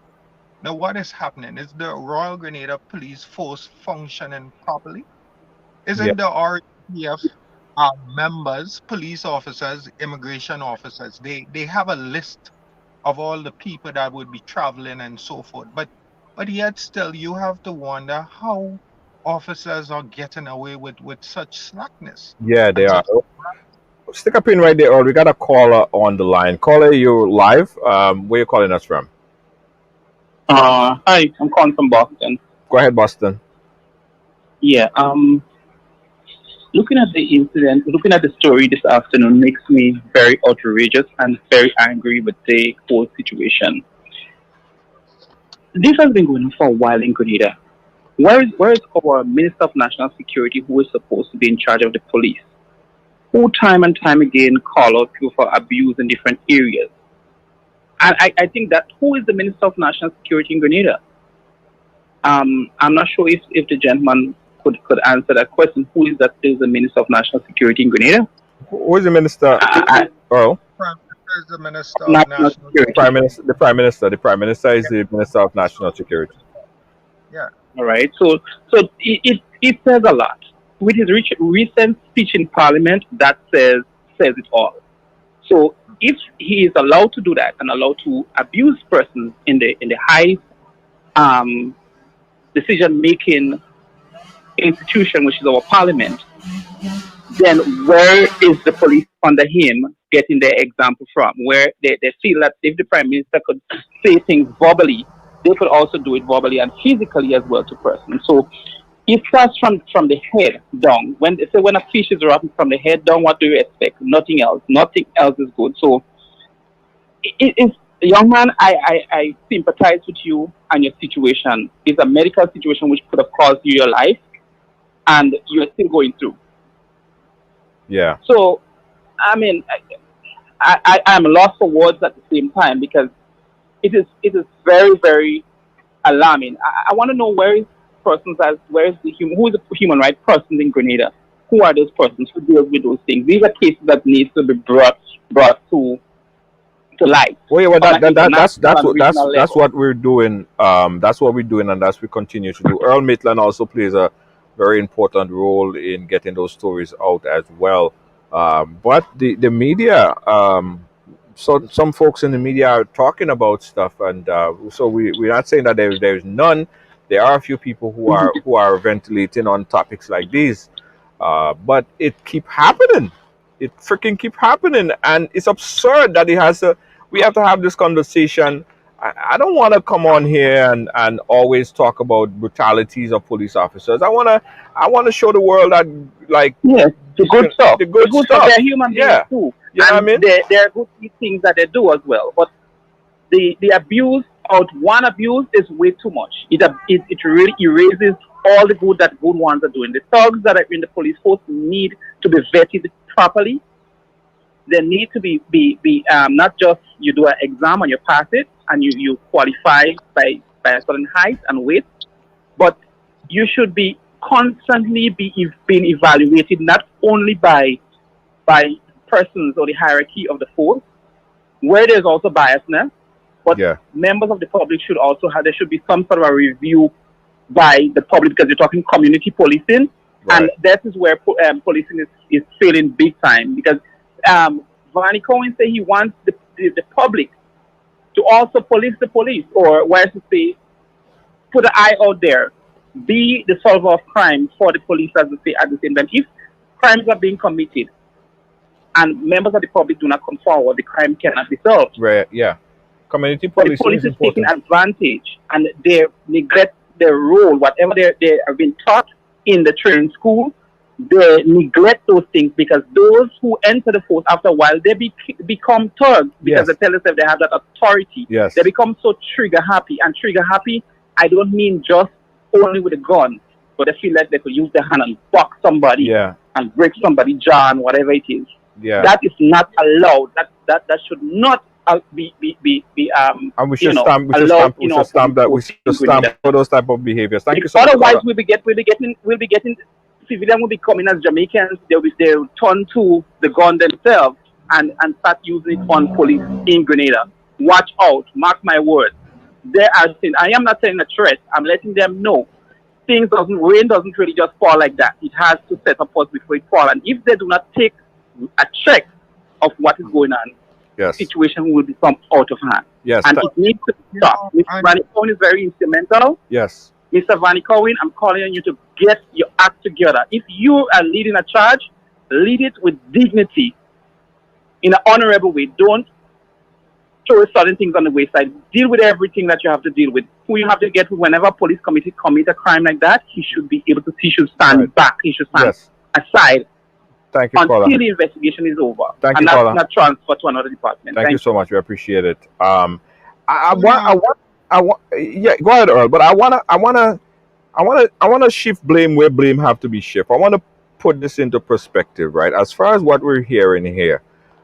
Now, what is happening? Is the Royal Grenada Police Force functioning properly? Yeah. Isn't the RGF members, police officers, immigration officers, they have a list of all the people that would be traveling and so forth. But yet still you have to wonder how officers are getting away with such slackness Yeah, they and are. such. Stick a pin right there, or we got a caller on the line. Caller, you're live. Where you calling us from? Hi, I'm calling from Boston. Go ahead, Boston. Yeah, looking at the incident, looking at the story this afternoon makes me very outrageous and very angry with the whole situation. This has been going on for a while in Grenada. Where is our Minister of National Security, who is supposed to be in charge of the police, who time and time again call out people for abuse in different areas? And I think that who is the Minister of National Security in Grenada? I'm not sure if the gentleman could answer that question. Who is the Minister of National Security in Grenada? Who is the minister? Oh, Prime Minister is the Minister of National National Security. Prime Minister. The Prime Minister. The Prime Minister is the Minister of National Security. Yeah. All right. So it says a lot. With his recent speech in Parliament, that says it all. So if he is allowed to do that and allowed to abuse persons in the high decision making institution, which is our Parliament, then where is the police under him getting their example from? Where they feel that if the Prime Minister could say things verbally, they could also do it verbally and physically as well to persons. So it starts from the head down. When they say when a fish is rotten from the head down, what do you expect? Nothing else. Nothing else is good. So it's young man, I sympathize with you and your situation. It's a medical situation which could have cost you your life, and you're still going through. Yeah. So, I mean, I'm lost for words at the same time, because it is very, very alarming. I want to know where is the human rights persons in Grenada? Who are those persons who deal with those things? These are cases that need to be brought to light. Well, yeah, well, that's what we're doing. That's what we're doing, and that's what we continue to do. Earl Maitland also plays a very important role in getting those stories out as well. But the media so some folks in the media are talking about stuff, and so we're not saying that there's none. There are a few people who are ventilating on topics like these, but it keep happening. It freaking keep happening, and it's absurd that it has to. We have to have this conversation. I don't want to come on here and always talk about brutalities of police officers. I want to show the world that, like, Yes, the good stuff. the good stuff. They're human beings Yeah, too. you know what I And mean? there are good things that they do as well. But the abuse out one abuse is way too much. It really erases all the good that good ones are doing. The thugs that are in the police force need to be vetted properly. They need to be not just you do an exam and you pass it and you qualify by a certain height and weight, but you should be constantly being evaluated not only by persons or the hierarchy of the force, where there's also biasness, but Yeah. members of the public should also have, there should be some sort of a review by the public, because you're talking community policing, Right. and that is where policing is failing big time, because Vani Cohen said he wants the public to also police the police, or where to say, put an eye out there, be the solver of crime for the police at the same time. If crimes are being committed and members of the public do not come forward, the crime cannot be solved. Right. Yeah. Community But the policing police is is taking important. advantage, and they neglect their role, whatever they have been taught in the training school. They neglect those things, because those who enter the force, after a while, they become thugs, because Yes. they tell themselves they have that authority. Yes. They become so trigger happy. And trigger happy, I don't mean just only with a gun, but they feel like they could use their hand and box somebody Yeah. and break somebody's jaw and whatever it is. Yeah. That is not allowed. That should not be And we should you know, stamp. We should allowed stamp. We in should our stamp that. We police should force in stamp Grenada. for those type of behaviors. Thank you so much. Otherwise, Kola. we'll be getting civilians will be coming as Jamaicans. They'll turn to the gun themselves and start using it on police in Grenada. Watch out! Mark my words. They are saying, I am not saying a threat. I'm letting them know rain doesn't really just fall like that. It has to set up first before it falls. And if they do not take a check of what is going on, Yes. situation will become out of hand. Yes. And it needs to stop. You know, Mr. Vani Cohen is very instrumental. Yes. Mr. Vani Cohen, I'm calling on you to get your act together. If you are leading a charge, lead it with dignity, in an honorable way. Don't throw certain things on the wayside. Deal with everything that you have to deal with. Who you have to get with whenever police commit a crime like that, he should be able to. He should stand Right. back. He should stand Yes. aside Thank you, until Kola. the investigation is over, Thank and you, Kola. not transferred to another department. Thank you so much. We appreciate it. Yeah. Go ahead, Earl. But I wanna shift blame where blame have to be shift. I want to put this into perspective, right? As far as what we're hearing here,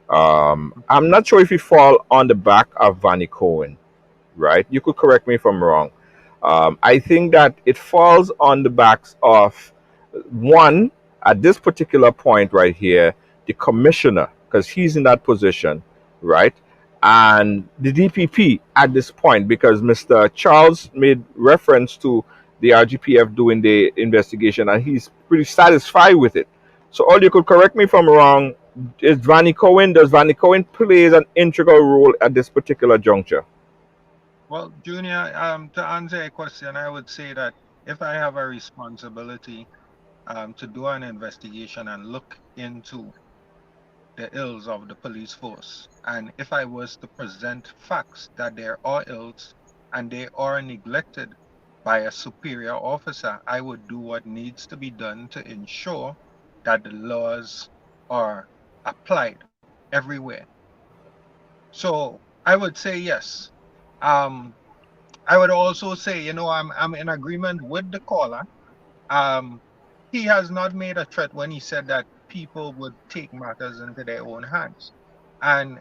I'm not sure if you fall on the back of Vani Cohen, right? You could correct me if I'm wrong. I think that it falls on the backs of one, at this particular point right here, the commissioner, because he's in that position, right? And the DPP at this point, because Mr. Charles made reference to the RGPF doing the investigation, and he's pretty satisfied with it. So, all you could correct me if I'm wrong. Is Vani Cohen? Does Vani Cohen plays an integral role at this particular juncture? Well, Junior, to answer your question, I would say that if I have a responsibility to do an investigation and look into the ills of the police force, and if I was to present facts that there are ills and they are neglected by a superior officer, I would do what needs to be done to ensure that the laws are applied everywhere. So I would say yes. I would also say, I'm in agreement with the caller. He has not made a threat when he said that people would take matters into their own hands. And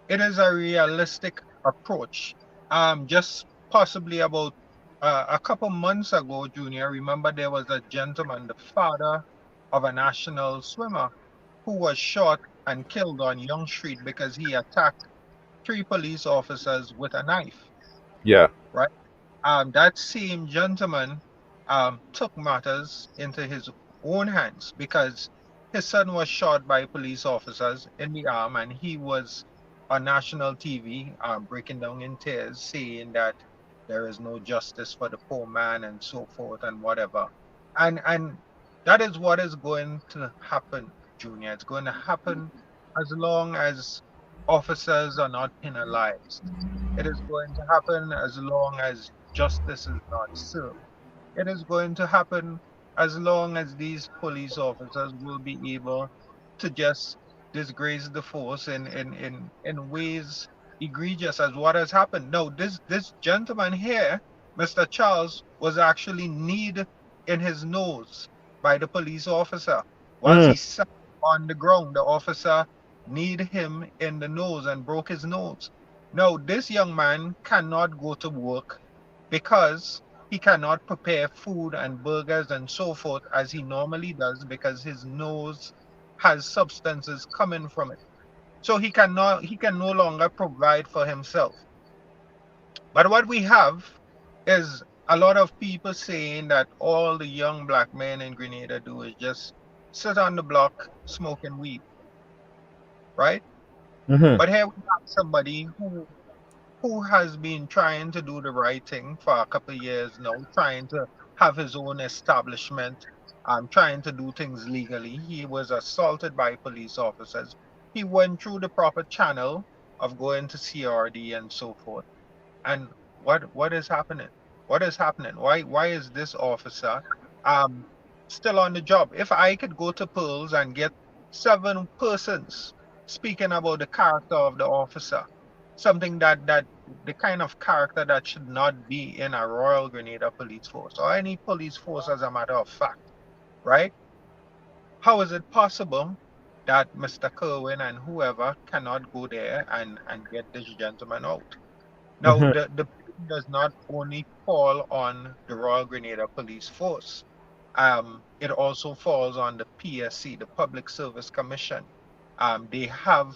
it is a realistic approach. Just possibly about a couple months ago, Junior, remember there was a gentleman, the father of a national swimmer, who was shot and killed on Young Street because he attacked 3 police officers with a knife. Yeah. Right? That same gentleman took matters into his own hands because his son was shot by police officers in the arm, and he was on national TV, breaking down in tears, saying that there is no justice for the poor man and so forth and whatever. And that is what is going to happen, Junior. It's going to happen as long as officers are not penalized. It is going to happen as long as justice is not served. It is going to happen as long as these police officers will be able to just disgrace the force in ways egregious as what has happened. No, this gentleman here, Mr. Charles, was actually kneed in his nose by the police officer. Whilst Mm. he sat on the ground, the officer kneed him in the nose and broke his nose. Now, this young man cannot go to work because he cannot prepare food and burgers and so forth as he normally does because his nose has substances coming from it. So he can no longer provide for himself. But what we have is a lot of people saying that all the young black men in Grenada do is just sit on the block smoking weed, right? Hmm. But here we have somebody who has been trying to do the right thing for a couple of years now, trying to have his own establishment, trying to do things legally. He was assaulted by police officers. He went through the proper channel of going to CRD and so forth. And what is happening? What is happening? Why is this officer um still on the job? If I could go to Pearls and get 7 persons speaking about the character of the officer, something that the kind of character that should not be in a Royal Grenada police force or any police force as a matter of fact, right? How is it possible that Mr. Kerwin and whoever cannot go there and get this gentleman out? Now, Hmm. the blame does not only fall on the Royal Grenada Police Force. It also falls on the PSC, the Public Service Commission. They have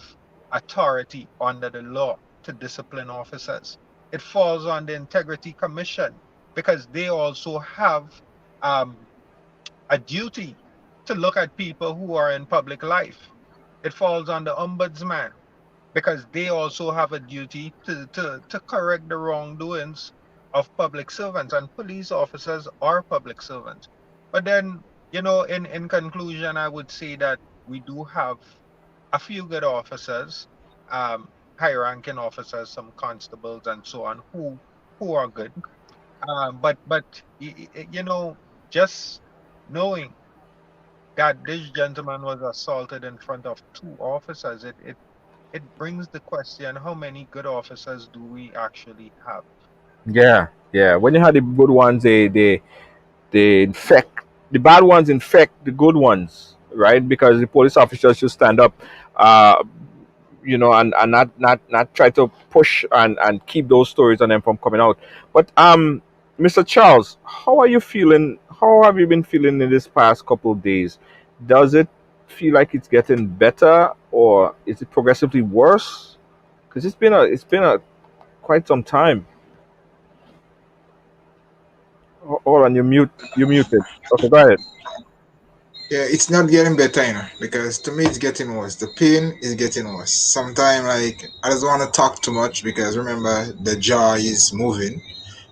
authority under the law to discipline officers. It falls on the Integrity Commission because they also have um, a duty to look at people who are in public life. It falls on the Ombudsman because they also have a duty to correct the wrongdoings of public servants, and police officers are public servants. But then, in conclusion, I would say that we do have a few good officers, um, high ranking officers, some constables and so on, who are good. But just knowing that this gentleman was assaulted in front of 2 officers, it brings the question, how many good officers do we actually have? Yeah, yeah. When you have the good ones, they infect the bad ones, infect the good ones, right? Because the police officers should stand up, uh, and not try to push and keep those stories on them from coming out. But Mr. Charles, how are you feeling? How have you been feeling in this past couple of days? Does it feel like it's getting better, or is it progressively worse? Because it's been a quite some time. Hold on, you muted. Okay, go ahead. Yeah, it's not getting better, because to me it's getting worse. The pain is getting worse. Sometimes, like, I just want to talk too much because remember the jaw is moving,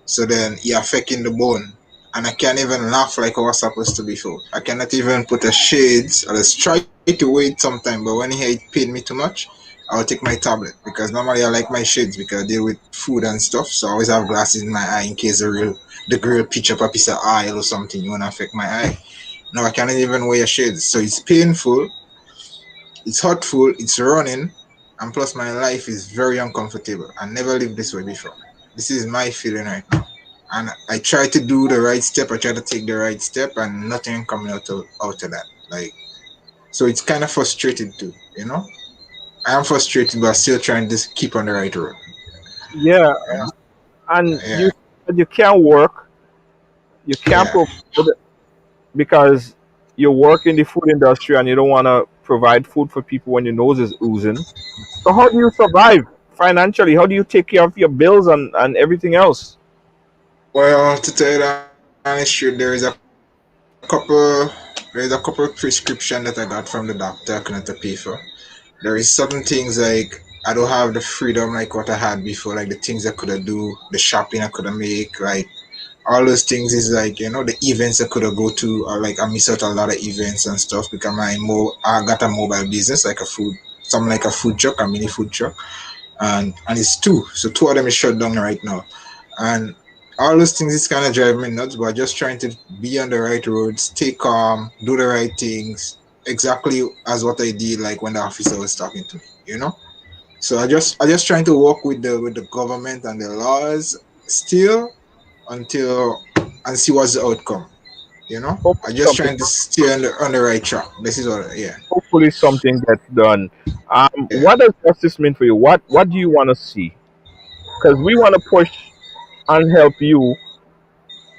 so then you're affecting the bone, and I can't even laugh like I was supposed to before. I cannot even put a shades. I just try to wait sometime, but when it pain me too much, I'll take my tablet because normally I like my shades because I deal with food and stuff, so I always have glasses in my eye in case the grill pitch up a piece of oil or something you wanna affect my eye. No, I cannot even wear shades. So it's painful, it's hurtful, it's running, and plus my life is very uncomfortable. I never lived this way before. This is my feeling right now. And I try to do the right step, I try to take the right step, and nothing coming out of that. Like, so it's kind of frustrated too. I am frustrated, but still trying to just keep on the right road. Yeah, and Yeah, you can't work, you can't yeah. provide because you work in the food industry and you don't want to provide food for people when your nose is oozing. So how do you survive financially? How do you take care of your bills and everything else? Well, to tell you the honest truth, there is a couple prescription that I got from the doctor I couldn't pay for. There is certain things like I don't have the freedom like what I had before, like the things I could have do, the shopping I could have make, like all those things is like, you know, the events I could have go to, or like I miss out a lot of events and stuff because I got a mobile business, like something like a food truck, a mini food truck, and it's two, so two of them is shut down right now, and all those things is kind of driving me nuts. But just trying to be on the right road, stay calm, do the right things, exactly as what I did, like when the officer was talking to me, you know. So I just trying to work with the government and the laws still until and see what's the outcome. You know, I Hopefully just something, trying to stay on the right track. This is what, yeah, hopefully something gets done. yeah. What does justice mean for you? What do you want to see? Because we want to push and help you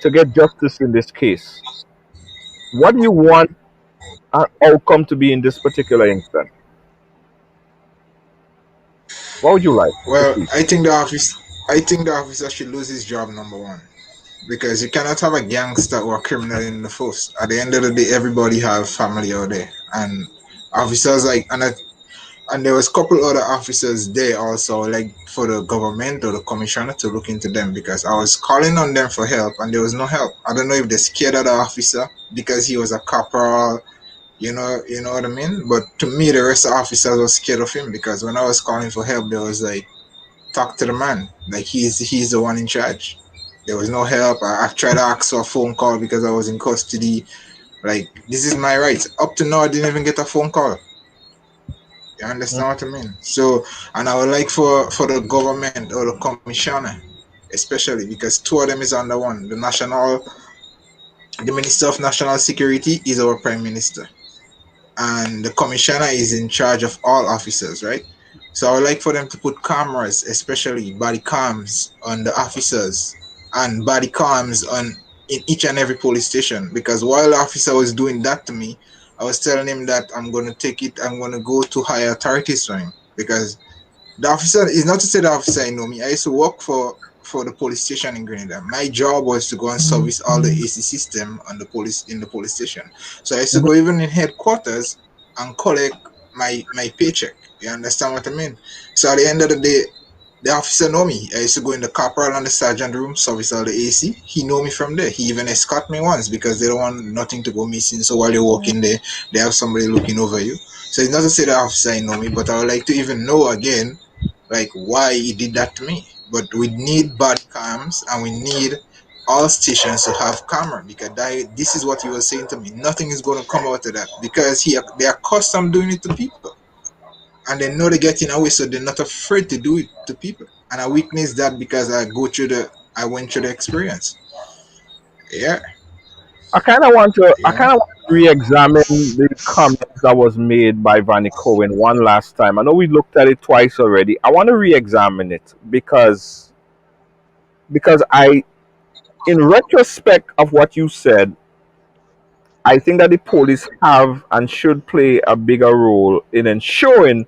to get justice in this case. What do you want an outcome to be in this particular instance? What would you like to Well, see? I think the officer should lose his job, number one, because you cannot have a gangster or a criminal in the force. At the end of the day, everybody have family out there, and officers like and there was a couple other officers there also, like for the government or the commissioner to look into them, because I was calling on them for help and there was no help. I don't know if they're scared of the officer because he was a corporal, you know what I mean. But to me, the rest of the officers were scared of him because when I was calling for help, there was like, talk to the man, like he's the one in charge. There was no help. I tried to ask for a phone call because I was in custody. Like, this is my right. Up to now, I didn't even get a phone call. You understand what I mean? So, and I would like for the government or the commissioner, especially because two of them is under one. The Minister of National Security is our Prime Minister, and the commissioner is in charge of all officers, right? So I would like for them to put cameras, especially body cams, on the officers and body cams on in each and every police station. Because while the officer was doing that to me, I was telling him that I'm gonna go to higher authorities for him, because the officer is not to say the officer I know me. I used to work for the police station in Grenada. My job was to go and service all the AC system on the police in the police station. So I used to Mhm. go even in headquarters and collect my paycheck. You understand what I mean? So at the end of the day, the officer know me. I used to go in the corporal and the sergeant room, service all the AC. He know me from there. He even escort me once because they don't want nothing to go missing. So while you're working there, they have somebody looking over you. So it's not to say the officer I know me, but I would like to even know again, like why he did that to me. But we need body cams and we need all stations to have camera, because this is what he was saying to me. Nothing is going to come out of that because they are accustomed doing it to people, and they know they're getting away, so they're not afraid to do it to people. And I witnessed that because I went through the experience. Yeah, I yeah. kind of want to re-examine the comments that was made by Vanny Cohen one last time. I know we looked at it twice already. I want to re-examine it because in retrospect of what you said, I think that the police have and should play a bigger role in ensuring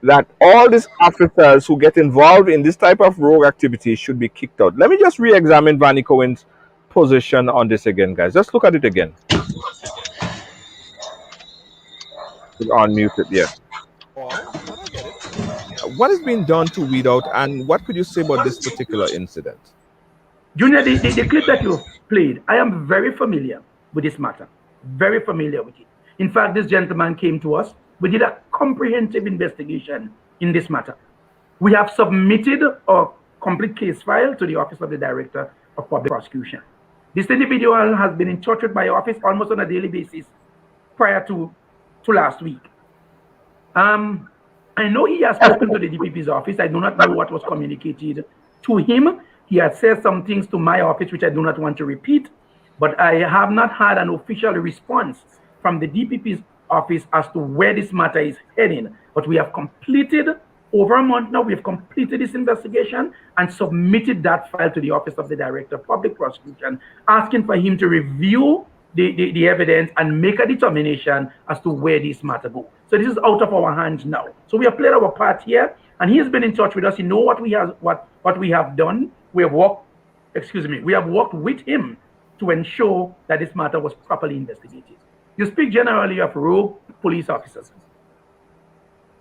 that all these officers who get involved in this type of rogue activity should be kicked out. Let me just re-examine Vanny Cohen's position on this again, guys. Just look at it again. Unmuted, yeah. But I get it. What is being done to weed out, and what could you say about this particular incident? Junior, the clip that you played, I am very familiar with this matter. Very familiar with it. In fact, this gentleman came to us. We did a comprehensive investigation in this matter. We have submitted a complete case file to the Office of the Director of Public Prosecution. This individual has been in touch with my office almost on a daily basis prior to last week. I know he has spoken to the DPP's office. I do not know what was communicated to him. He has said some things to my office, which I do not want to repeat, but I have not had an official response from the DPP's office as to where this matter is heading. But we have completed, over a month now, we have completed this investigation and submitted that file to the Office of the Director of Public Prosecution, asking for him to review the evidence and make a determination as to where this matter goes. So this is out of our hands now. So we have played our part here, and he has been in touch with us. He knows what we have done. We have worked with him to ensure that this matter was properly investigated. You speak generally of rogue police officers.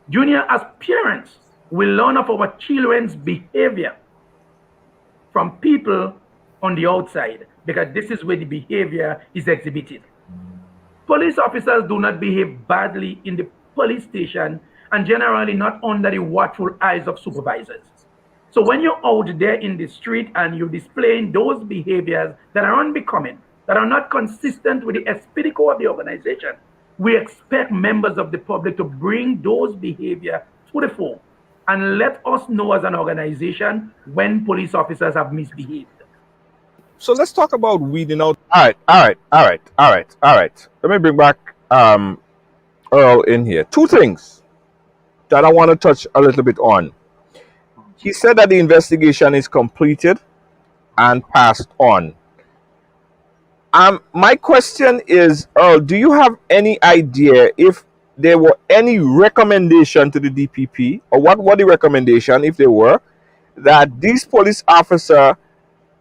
Junior, as parents, we learn of our children's behavior from people on the outside because this is where the behavior is exhibited. Police officers do not behave badly in the police station and generally not under the watchful eyes of supervisors. So when you're out there in the street and you're displaying those behaviors that are unbecoming, that are not consistent with the esprit de corps of the organization, we expect members of the public to bring those behavior to the fore and let us know as an organization when police officers have misbehaved. So let's talk about weeding out. All right. Let me bring back Earl in here. Two things that I want to touch a little bit on. He said that the investigation is completed and passed on. My question is, Earl, do you have any idea if there were any recommendation to the DPP, or what were the recommendation, if there were, that these police officer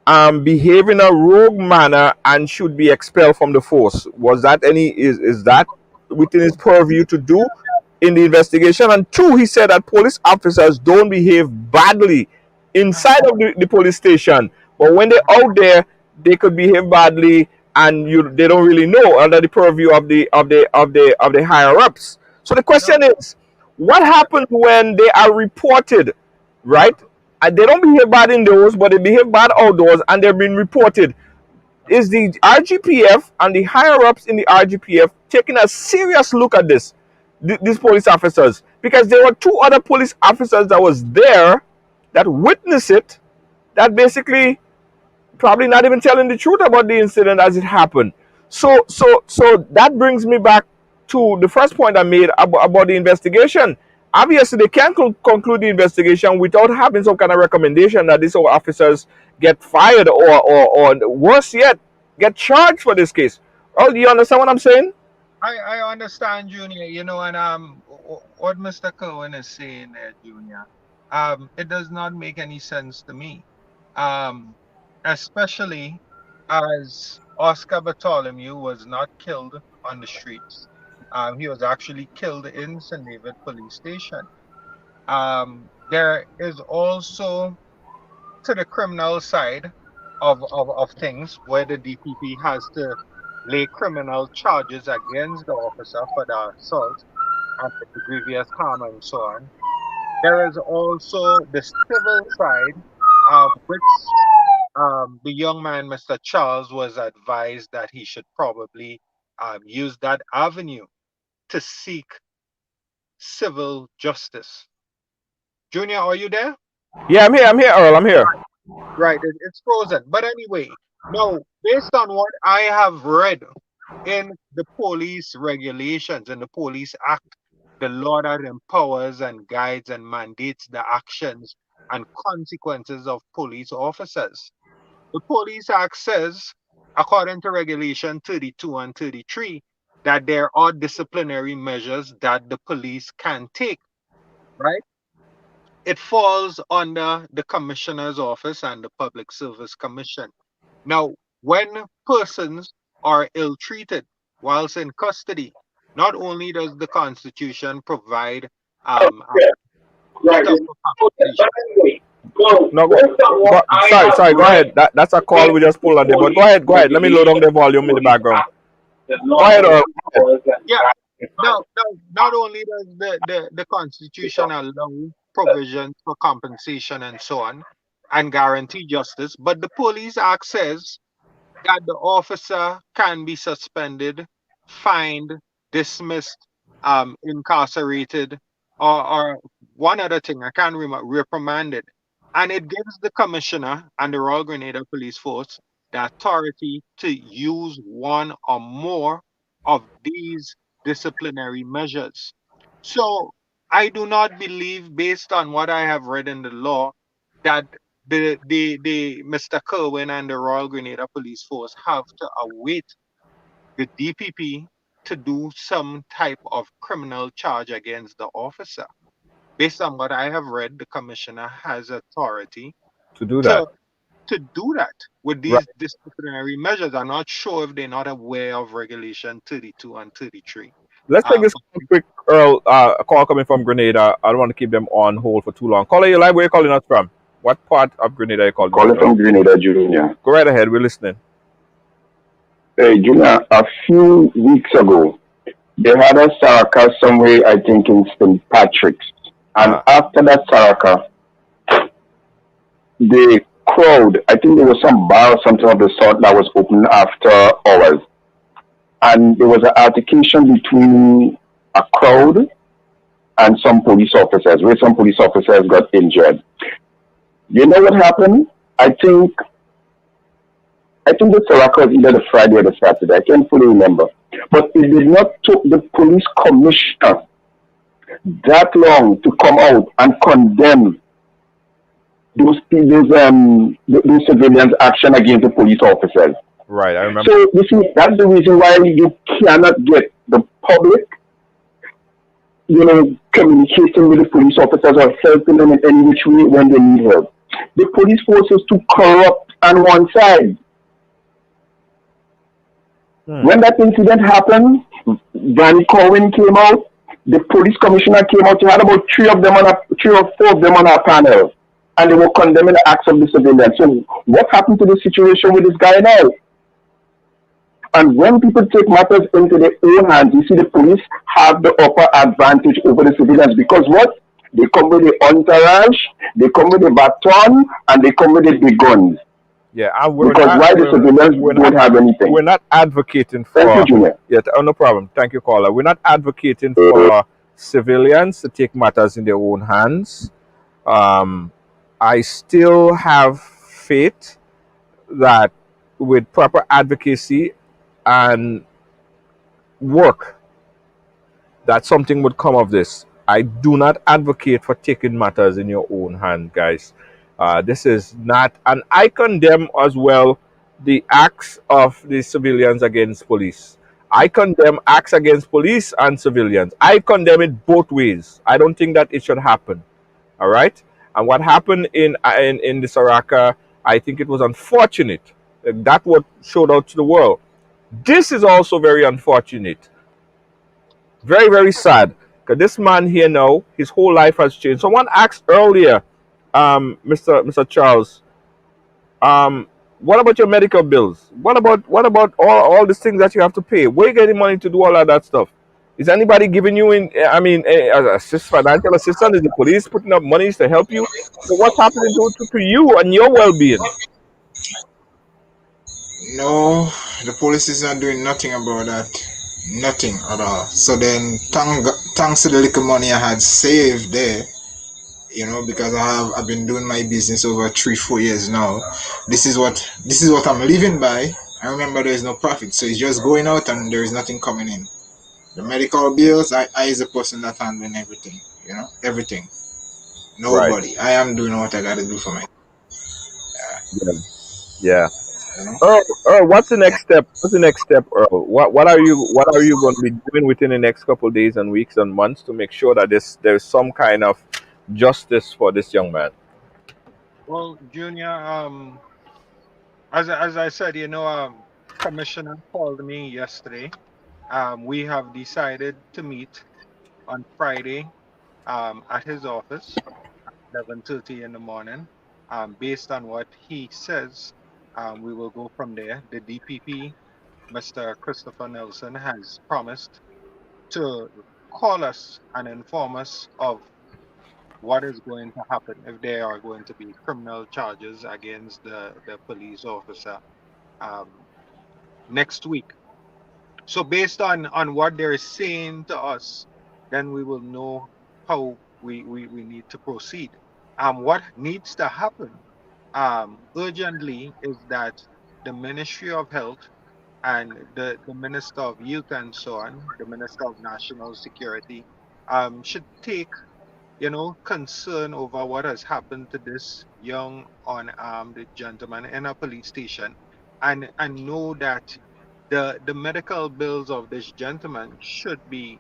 behave in a rogue manner and should be expelled from the force? Was that is that within his purview to do in the investigation? And two, he said that police officers don't behave badly inside of the police station, but when they're out there, they could behave badly, and they don't really know, under the purview of the higher ups. So the question is, what happens when they are reported, right? And they don't behave bad indoors, but they behave bad outdoors, and they're being reported. Is the RGPF and the higher ups in the RGPF taking a serious look at these police officers? Because there were two other police officers that was there that witnessed it, that basically probably not even telling the truth about the incident as it happened. So that brings me back to the first point I made about the investigation. Obviously, they can't conclude the investigation without having some kind of recommendation that these officers get fired, or worse yet, get charged for this case. Oh, do you understand what I'm saying? I understand, Junior. And what Mr. Cohen is saying there, Junior, it does not make any sense to me. Um, Especially as Oscar Bartholomew was not killed on the streets. He was actually killed in St. David Police Station. There is also to the criminal side of things where the DPP has to lay criminal charges against the officer for the assault and the grievous harm and so on. There is also the civil side, which the young man, Mr. Charles, was advised that he should probably use that avenue to seek civil justice. Junior, are you there? Yeah, I'm here, Earl. I'm here. Right, it's frozen. But anyway, now, based on what I have read in the police regulations and the Police Act, the law that empowers and guides and mandates the actions and consequences of police officers. The Police Act says, according to Regulation 32 and 33, that there are disciplinary measures that the police can take, right? It falls under the Commissioner's Office and the Public Service Commission. Now, when persons are ill treated whilst in custody, not only does the Constitution provide a right of compensation. No, sorry, go ahead. That's a call we just pulled on there. But go ahead. Let me load down the volume in the background. Go ahead, Earl. Yeah. Now, not only does the Constitution allow provisions for compensation and so on and guarantee justice, but the Police Act says that the officer can be suspended, fined, dismissed, incarcerated, or one other thing, I can't remember, reprimanded. And it gives the commissioner and the Royal Grenada Police Force the authority to use one or more of these disciplinary measures. So I do not believe, based on what I have read in the law, that the Mr. Kerwin and the Royal Grenada Police Force have to await the DPP to do some type of criminal charge against the officer. Based on what I have read, the commissioner has authority To do that. to to do that with Right. these disciplinary measures. I'm not sure if they're not aware of Regulation 32 and 33. Let's take Um, this quick, Earl. A call coming from Grenada. I don't want to keep them on hold for too long. Caller, you live. Where you calling us from? What part of Grenada are you calling us Calling from? from Grenada, Junior. Go right ahead. We're listening. Hey, Junior, a few weeks ago, they had a Saraka somewhere, I think in St. Patrick's. And Uh-huh. after that Saraka, the crowd, I think there was some bar or something of the sort that was open after hours. And there was an altercation between a crowd and some police officers, where some police officers got injured. You know what happened? I think the Saraka was either the Friday or the Saturday. I can't fully remember. But it did not took the police commissioner that long to come out and condemn those civilians' action against the police officers. Right. I remember. So you see, that's the reason why you cannot get the public, communicating with the police officers or helping them in any which way when they need help. The police force is too corrupt on one side. When that incident happened, Danny Corwin came out, the police commissioner came out. He had about three or four of them on our panel, and they were condemning the acts of the civilians. So what happened to the situation with this guy now? And when people take matters into their own hands, you see the police have the upper advantage over the civilians because what? They come with the entourage, they come with the baton, and they come with the big guns. Yeah, and we're Because not. why the civilians don't have anything? We're not advocating for. Thank you, Junior. Yeah, no problem. Thank you, caller. We're not advocating for civilians to take matters in their own hands. I still have faith that with proper advocacy and work, that something would come of this. I do not advocate for taking matters in your own hand, guys. This is not, and I condemn as well the acts of the civilians against police. I condemn acts against police and civilians. I condemn it both ways. I don't think that it should happen. All right. And what happened in the Saraka, I think it was unfortunate. That what showed out to the world. This is also very unfortunate. Very, very sad. Because this man here now, his whole life has changed. Someone asked earlier, Mr. Charles, what about your medical bills? What about all these things that you have to pay? Where you getting money to do all of that stuff? Is anybody giving you financial assistance? Is the police putting up monies to help you? So what's happening to you and your well-being? No, the police is not doing nothing about that. Nothing at all. So then, thanks to the little money I had saved there, because I've been doing my business over 3-4 years now. This is what I'm living by. I remember there is no profit, so it's just going out and there is nothing coming in. The medical bills, I is the person that handling everything. Everything. Right. Nobody. I am doing what I got to do for my. Yeah. Yeah. You know? Earl, what's the next step? What's the next step, Earl? What are you going to be doing within the next couple of days and weeks and months to make sure that there's some kind of justice for this young man? Well, Junior, as I said, Commissioner called me yesterday. We have decided to meet on Friday at his office, 11:30 in the morning. Based on what he says, we will go from there. The DPP, Mr. Christopher Nelson, has promised to call us and inform us of what is going to happen if there are going to be criminal charges against the police officer um, next week. So based on what they're saying to us, then we will know how we need to proceed. What needs to happen urgently is that the Ministry of Health and the Minister of Youth and so on, the Minister of National Security, should take concern over what has happened to this young unarmed gentleman in a police station, and know that the medical bills of this gentleman should be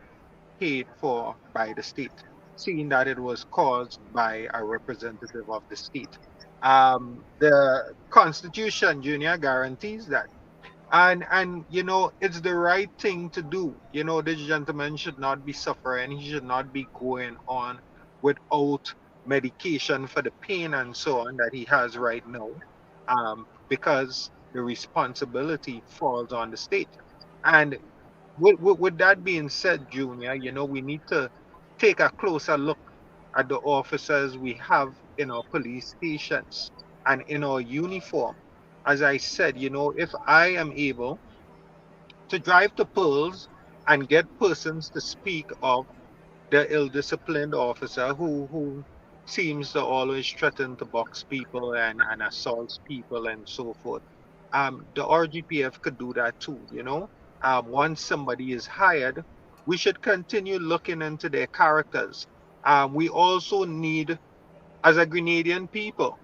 paid for by the state, seeing that it was caused by a representative of the state. The Constitution, Junior, guarantees that And it's the right thing to do. This gentleman should not be suffering. He should not be going on without medication for the pain and so on that he has right now, because the responsibility falls on the state. And with that being said, Junior, we need to take a closer look at the officers we have in our police stations and in our uniform. As I said, if I am able to drive to polls and get persons to speak of the ill-disciplined officer who seems to always threaten to box people and assaults people and so forth. The RGPF could do that too. Once somebody is hired, we should continue looking into their characters. We also need, as a Grenadian people,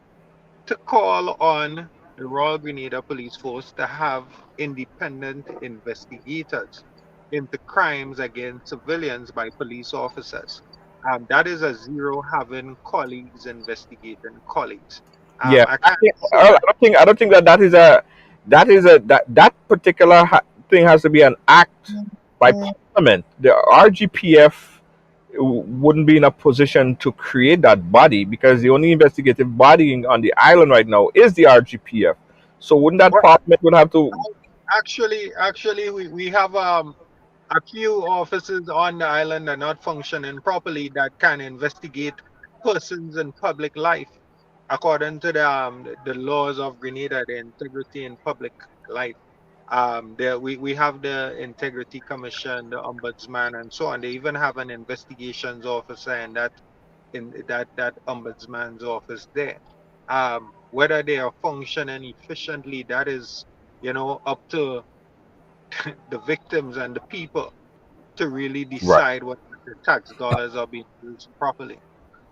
to call on the Royal Grenada Police Force to have independent investigators into crimes against civilians by police officers. That is a zero having colleagues investigating colleagues. Yeah, I can't say I that. don't think that that particular thing has to be an act by Parliament. The RGPF wouldn't be in a position to create that body because the only investigative body on the island right now is the RGPF. So wouldn't that Well, Parliament would have to? actually, we have a few officers on the island are not functioning properly that can investigate persons in public life according to the laws of Grenada, the integrity in public life. We have the integrity commission, the ombudsman, and so on. They even have an investigations officer in that ombudsman's office there. Whether they are functioning efficiently, that is up to the victims and the people to really Right. decide what the tax dollars are being used properly.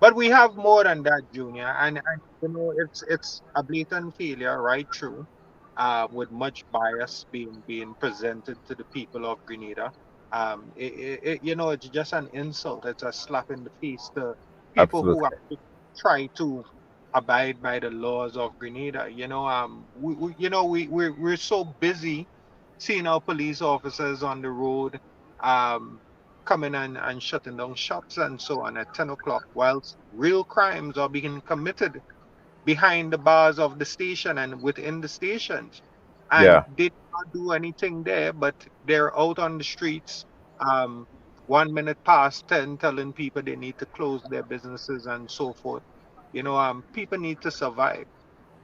But we have more than that, Junior, and it's a blatant failure right through, with much bias being presented to the people of Grenada. It's just an insult. It's a slap in the face to people who Absolutely. actually try to abide by the laws of Grenada. We're so busy seeing our police officers on the road, um, coming and shutting down shops and so on at 10 o'clock, whilst real crimes are being committed behind the bars of the station and within the stations. And Yeah. they do not do anything there, but they're out on the streets, um, 1 minute past 10, telling people they need to close their businesses and so forth. People need to survive.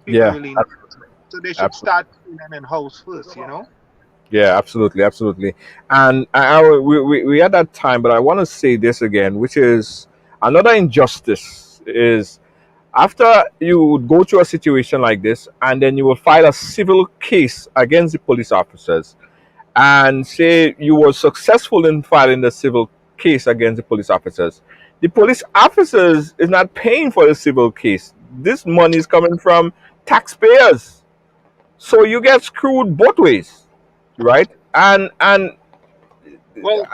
People Yeah. really need to survive. So they should Absolutely. start cleaning in house first. Yeah, absolutely, absolutely. And we had that time, but I want to say this again, which is another injustice is after you would go through a situation like this, and then you will file a civil case against the police officers, and say you were successful in filing the civil case against the police officers. The police officers is not paying for the civil case. This money is coming from taxpayers, so you get screwed both ways, right? And Well,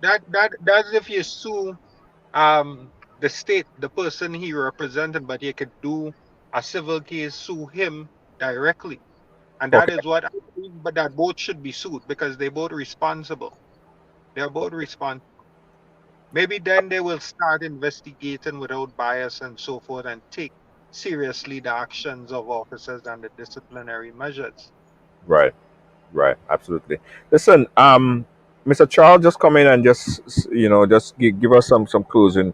that's if you sue the state, the person he represented, but you could do a civil case, sue him directly. And that okay, is what I believe, but that both should be sued because they're both responsible. They're both responsible. Maybe then they will start investigating without bias and so forth and take seriously the actions of officers and the disciplinary measures. right, right, absolutely. Listen, Mr. Charles, just come in and just just give us some closing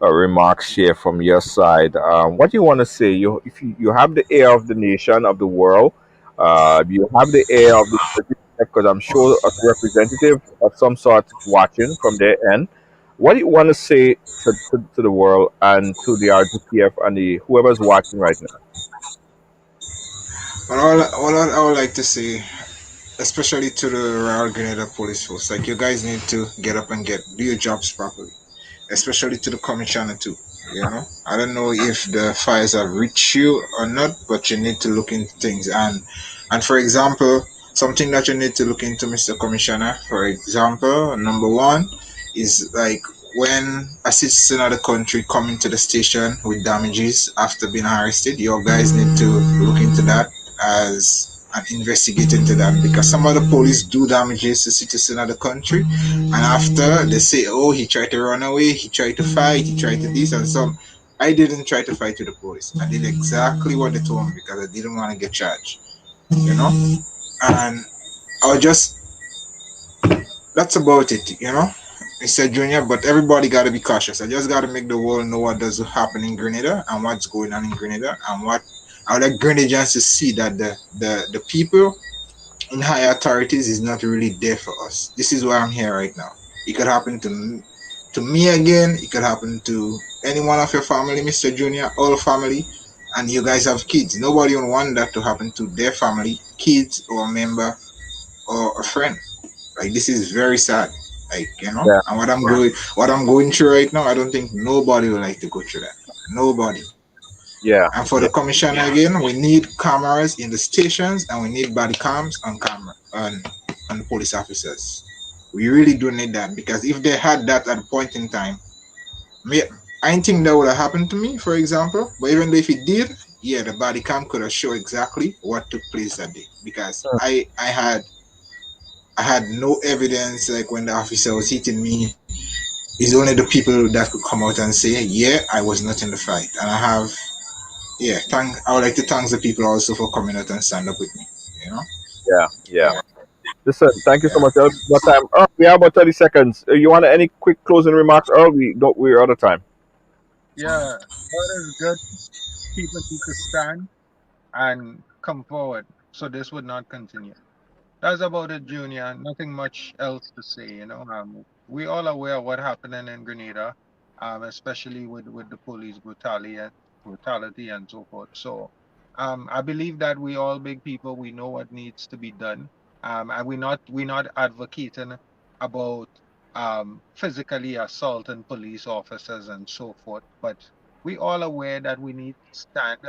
remarks here from your side. What do you want to say? If you have the ear of the nation, of the world, you have the ear of the because I'm sure a representative of some sort watching from their end. What do you want to say to the world and to the RGPF and the whoever's watching right now? But all I would like to say, especially to the Royal Grenada Police Force, like you guys need to get up and do your jobs properly, especially to the commissioner too. I don't know if the files have reached you or not, but you need to look into things. And for example, something that you need to look into, Mr. Commissioner. For example, number one is like when a citizen of the country come into the station with damages after being arrested, you guys need to look into that as and investigate into that, because some of the police do damages to citizens of the country, and after they say, oh, he tried to run away, he tried to fight, he tried to this and some. I didn't try to fight with the police. I did exactly what they told me because I didn't want to get charged, you know. And I was just, that's about it, you know. Mr. Junior, but everybody got to be cautious. I just got to make the world know what does happen in Grenada and what's going on in Grenada, and what I would like Grenadians to see that the people in high authorities is not really there for us. This is why I'm here right now. It could happen to me again. It could happen to any one of your family, Mr. Junior, all family, and you guys have kids. Nobody would want that to happen to their family, kids, or a member or a friend. Like, this is very sad. Like, you know, Yeah, and what I'm going through right now, I don't think nobody would like to go through that. Nobody. yeah, And for the commissioner again, we need cameras in the stations, and we need body cams on camera on police officers. We really do need that, because if they had that at a point in time, me, I don't think that would have happened to me, for example. But even if it did, yeah, the body cam could have shown exactly what took place that day, because I had no evidence. Like, when the officer was hitting me, it's only the people that could come out and say, yeah, I was not in the fight. And I would like to thank the people also for coming out and stand up with me, you know? yeah, yeah. Yeah. Listen, thank you so Yeah. much, Earl. What time? Earl, we have about 30 seconds. You want any quick closing remarks, Earl? We're out of time. Yeah, that is good. People need to stand and come forward so this would not continue. That's about it, Junior. Nothing much else to say, you know. We all aware of what happening in Grenada, especially with the police brutality and so forth. So, I believe that we all big people, we know what needs to be done. And we're not advocating about physically assaulting police officers and so forth, but we all aware that we need to stand.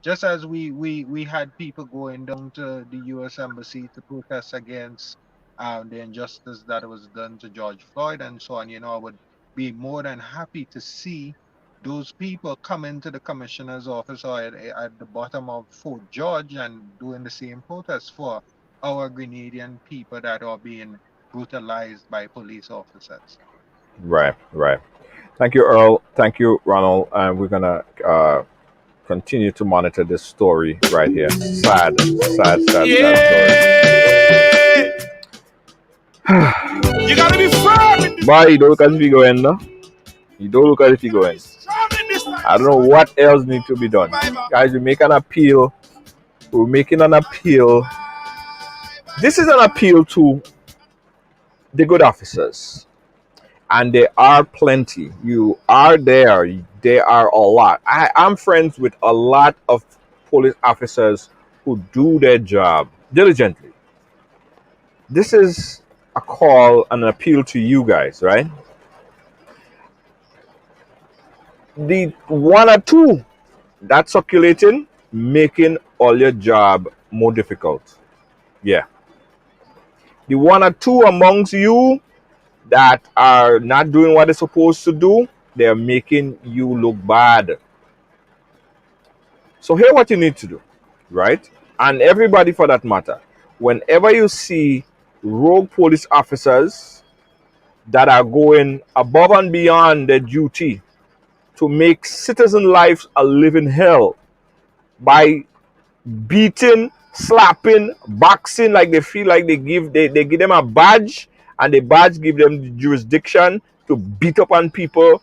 Just as we had people going down to the U.S. Embassy to protest against the injustice that was done to George Floyd and so on, I would be more than happy to see those people come into the commissioner's office or at the bottom of Fort George and doing the same protest for our Grenadian people that are being brutalized by police officers. Right, right. Thank you, Earl. Thank you, Ronald. And we're gonna continue to monitor this story right here. Sad, sad, sad, sad Yeah. You gotta be firm in story. this. Boy, you don't look as if you're going, no? You don't look as if You you're gotta be going. strong in this I don't life. know what else needs to be done. Guys, we make an appeal. We're making an appeal. This is an appeal to the good officers. And there are plenty. You are there. There are a lot. I'm friends with a lot of police officers who do their job diligently. This is a call, an appeal to you guys, right? The one or two that's circulating, making all your job more difficult. Yeah. The one or two amongst you that are not doing what they're supposed to do, they're making you look bad. So here's what you need to do, right? And everybody for that matter. Whenever you see rogue police officers that are going above and beyond their duty to make citizen lives a living hell by beating, slapping, boxing, like they feel like they give them a badge, and the badge give them the jurisdiction to beat up on people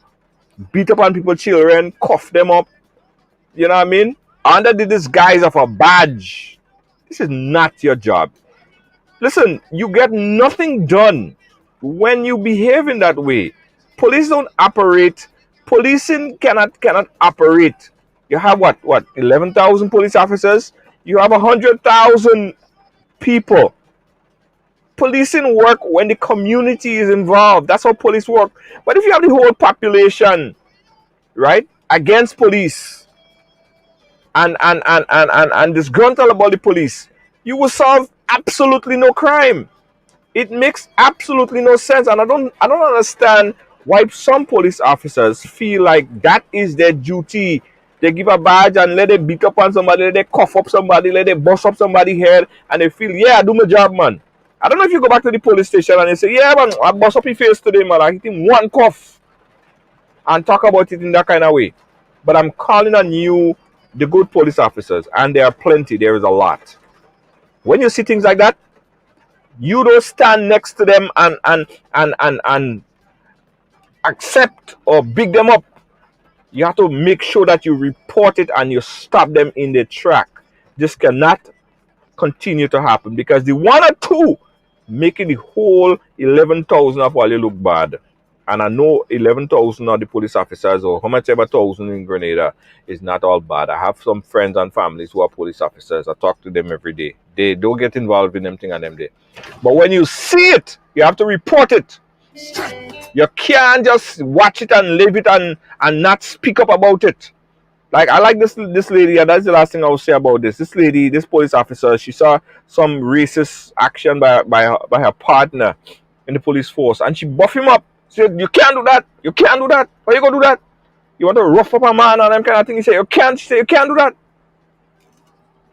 children, cuff them up, you know what I mean? Under the disguise of a badge. This is not your job. Listen, you get nothing done when you behave in that way. Police don't operate. Policing cannot operate. You have what 11,000 police officers. You have 100,000 people. Policing work when the community is involved. That's how police work. But if you have the whole population, right, against police, and disgruntled about the police, you will solve absolutely no crime. It makes absolutely no sense, and I don't understand why some police officers feel like that is their duty They give a badge and let them beat up on somebody, let them cough up somebody, let them bust up somebody's head, and they feel, yeah, I do my job, man. I don't know if you go back to the police station and they say, yeah, man, I bust up your face today, man. I hit him one cough and talk about it in that kind of way. But I'm calling on you, the good police officers, and there are plenty, there is a lot. When you see things like that, you don't stand next to them and accept or big them up. You have to make sure that you report it and you stop them in their track. This cannot continue to happen because the one or two making the whole 11,000 of all you look bad. And I know 11,000 of the police officers or how much ever thousand in Grenada is not all bad. I have some friends and families who are police officers. I talk to them every day. They don't get involved in them thing and them day. But when you see it, you have to report it. You can't just watch it and leave it and not speak up about it. Like I like this lady, and that's the last thing I will say about this. This lady, this police officer, she saw some racist action by her partner in the police force, and she buffed him up. She said, "You can't do that. You can't do that. Why you gonna do that? You want to rough up a man and them kind of thing." He said, "You can't." She said, "You can't do that."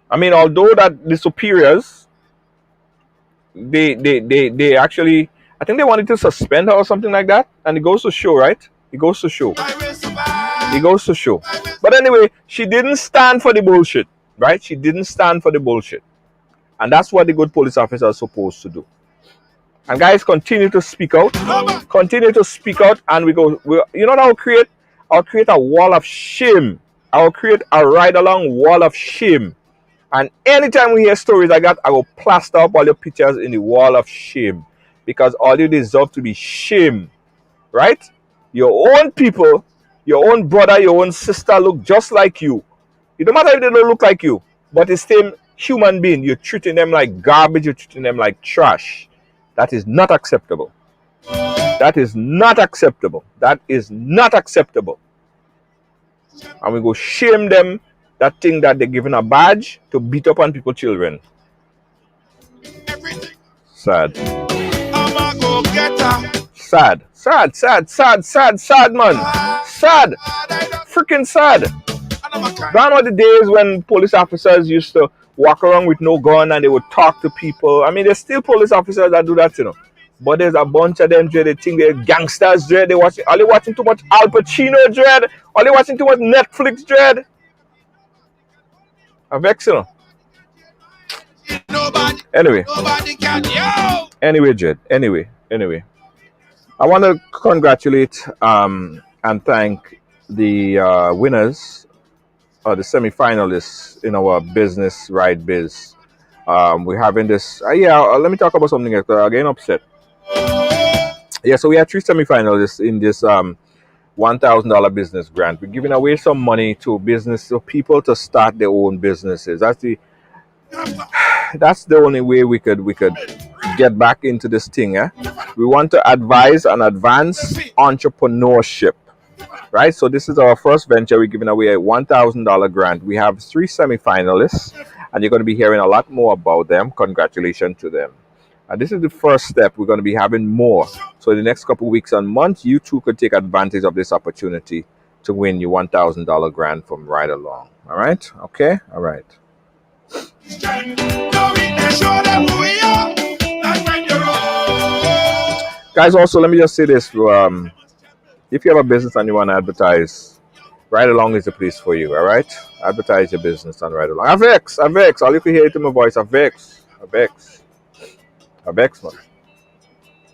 I mean, although that the superiors, they actually, I think they wanted to suspend her or something like that, and it goes to show, right? It goes to show. It goes to show. But anyway, she didn't stand for the bullshit, right? She didn't stand for the bullshit. And that's what the good police officer is supposed to do. And guys, continue to speak out. Continue to speak out, and you know what I'll create? I'll create a wall of shame. I'll create a ride-along wall of shame. And anytime we hear stories like that, I will plaster up all your pictures in the wall of shame. Because all you deserve to be shame, right? Your own people, your own brother, your own sister look just like you. It don't matter if they don't look like you, but it's the same human being. You're treating them like garbage, you're treating them like trash. That is not acceptable. That is not acceptable. That is not acceptable. And we go shame them that thing that they're giving a badge to beat up on people's children. Sad. Sad. Sad, sad, sad, sad, sad, man. Sad. Freaking sad. Gone are the days when police officers used to walk around with no gun and they would talk to people. I mean, there's still police officers that do that, you know. But there's a bunch of them, Dread. They think they're gangsters, Dread. Are they watching too much Al Pacino, Dread? Are they watching too much Netflix, Dread? I vex, you know. Anyway, Dread. Anyway. I want to congratulate and thank the winners, the semi-finalists in our business ride biz. We're having this. Let me talk about something else. I'm getting upset. Yeah, so we had 3 semi-finalists in this $1,000 business grant. We're giving away some money to people to start their own businesses. That's the only way we could get back into this thing. We want to advise and advance entrepreneurship, right? So this is our first venture. We're giving away a $1,000 grant. We have 3 semi-finalists, and you're going to be hearing a lot more about them. Congratulations to them. And this is the first step. We're going to be having more. So in the next couple of weeks and months, you too could take advantage of this opportunity to win your $1,000 grant from Ridealong. All right? Okay? All right. Guys, also, let me just say this. If you have a business and you want to advertise, Ridealong is the place for you, all right? Advertise your business on Ridealong. I vex. All you can hear it in my voice. I vex, man.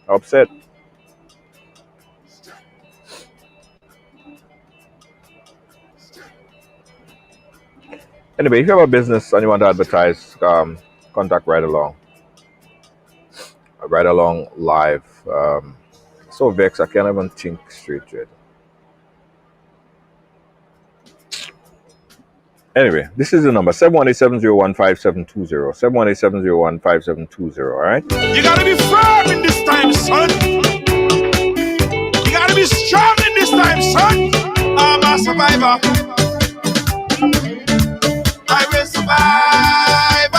I'm upset. Anyway, if you have a business and you want to advertise, contact Ridealong. Ridealong Live. So vexed, I can't even think straight yet. Anyway, this is the number 718-701-5720. 718-701-5720. All right. You gotta be firm in this time, son. You gotta be strong in this time, son. I'm a survivor. I will survive.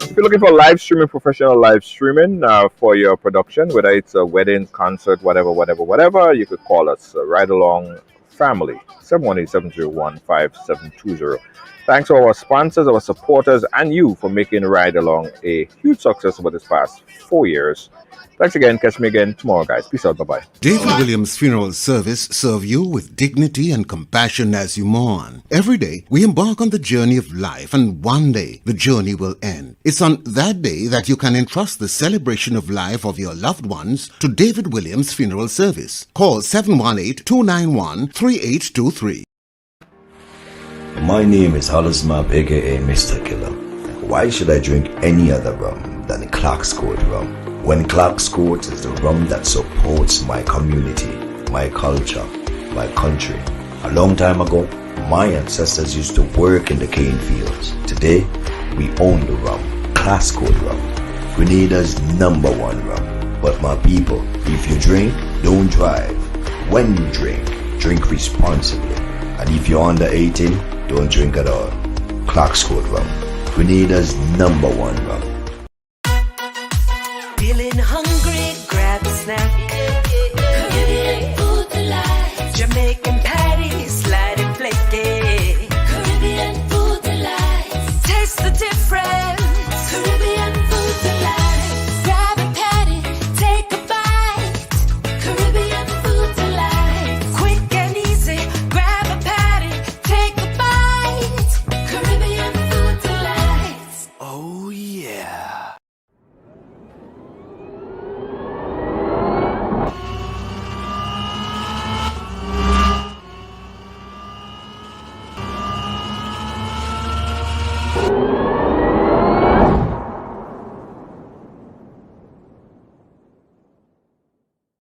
If you're looking for live streaming, professional live streaming for your production, whether it's a wedding, concert, whatever, you could call us. Ridealong family. 718-701-5720. Thanks to our sponsors, our supporters, and you for making Ride Along a huge success over this past 4 years. Thanks again. Catch me again tomorrow, guys. Peace out. Bye-bye. David Williams Funeral Service serve you with dignity and compassion as you mourn. Every day, we embark on the journey of life, and one day, the journey will end. It's on that day that you can entrust the celebration of life of your loved ones to David Williams Funeral Service. Call 718-291-3823. My name is Hollisma, aka Mr. Killer. Why should I drink any other rum than Clark's Court rum? When Clark's Court is the rum that supports my community, my culture, my country. A long time ago, my ancestors used to work in the cane fields. Today, we own the rum, Clark's Court rum, Grenada's #1 rum. But my people, if you drink, don't drive. When you drink responsibly. And if you're under 18, don't drink at all. Clark's Court rum, Grenada's #1 rum.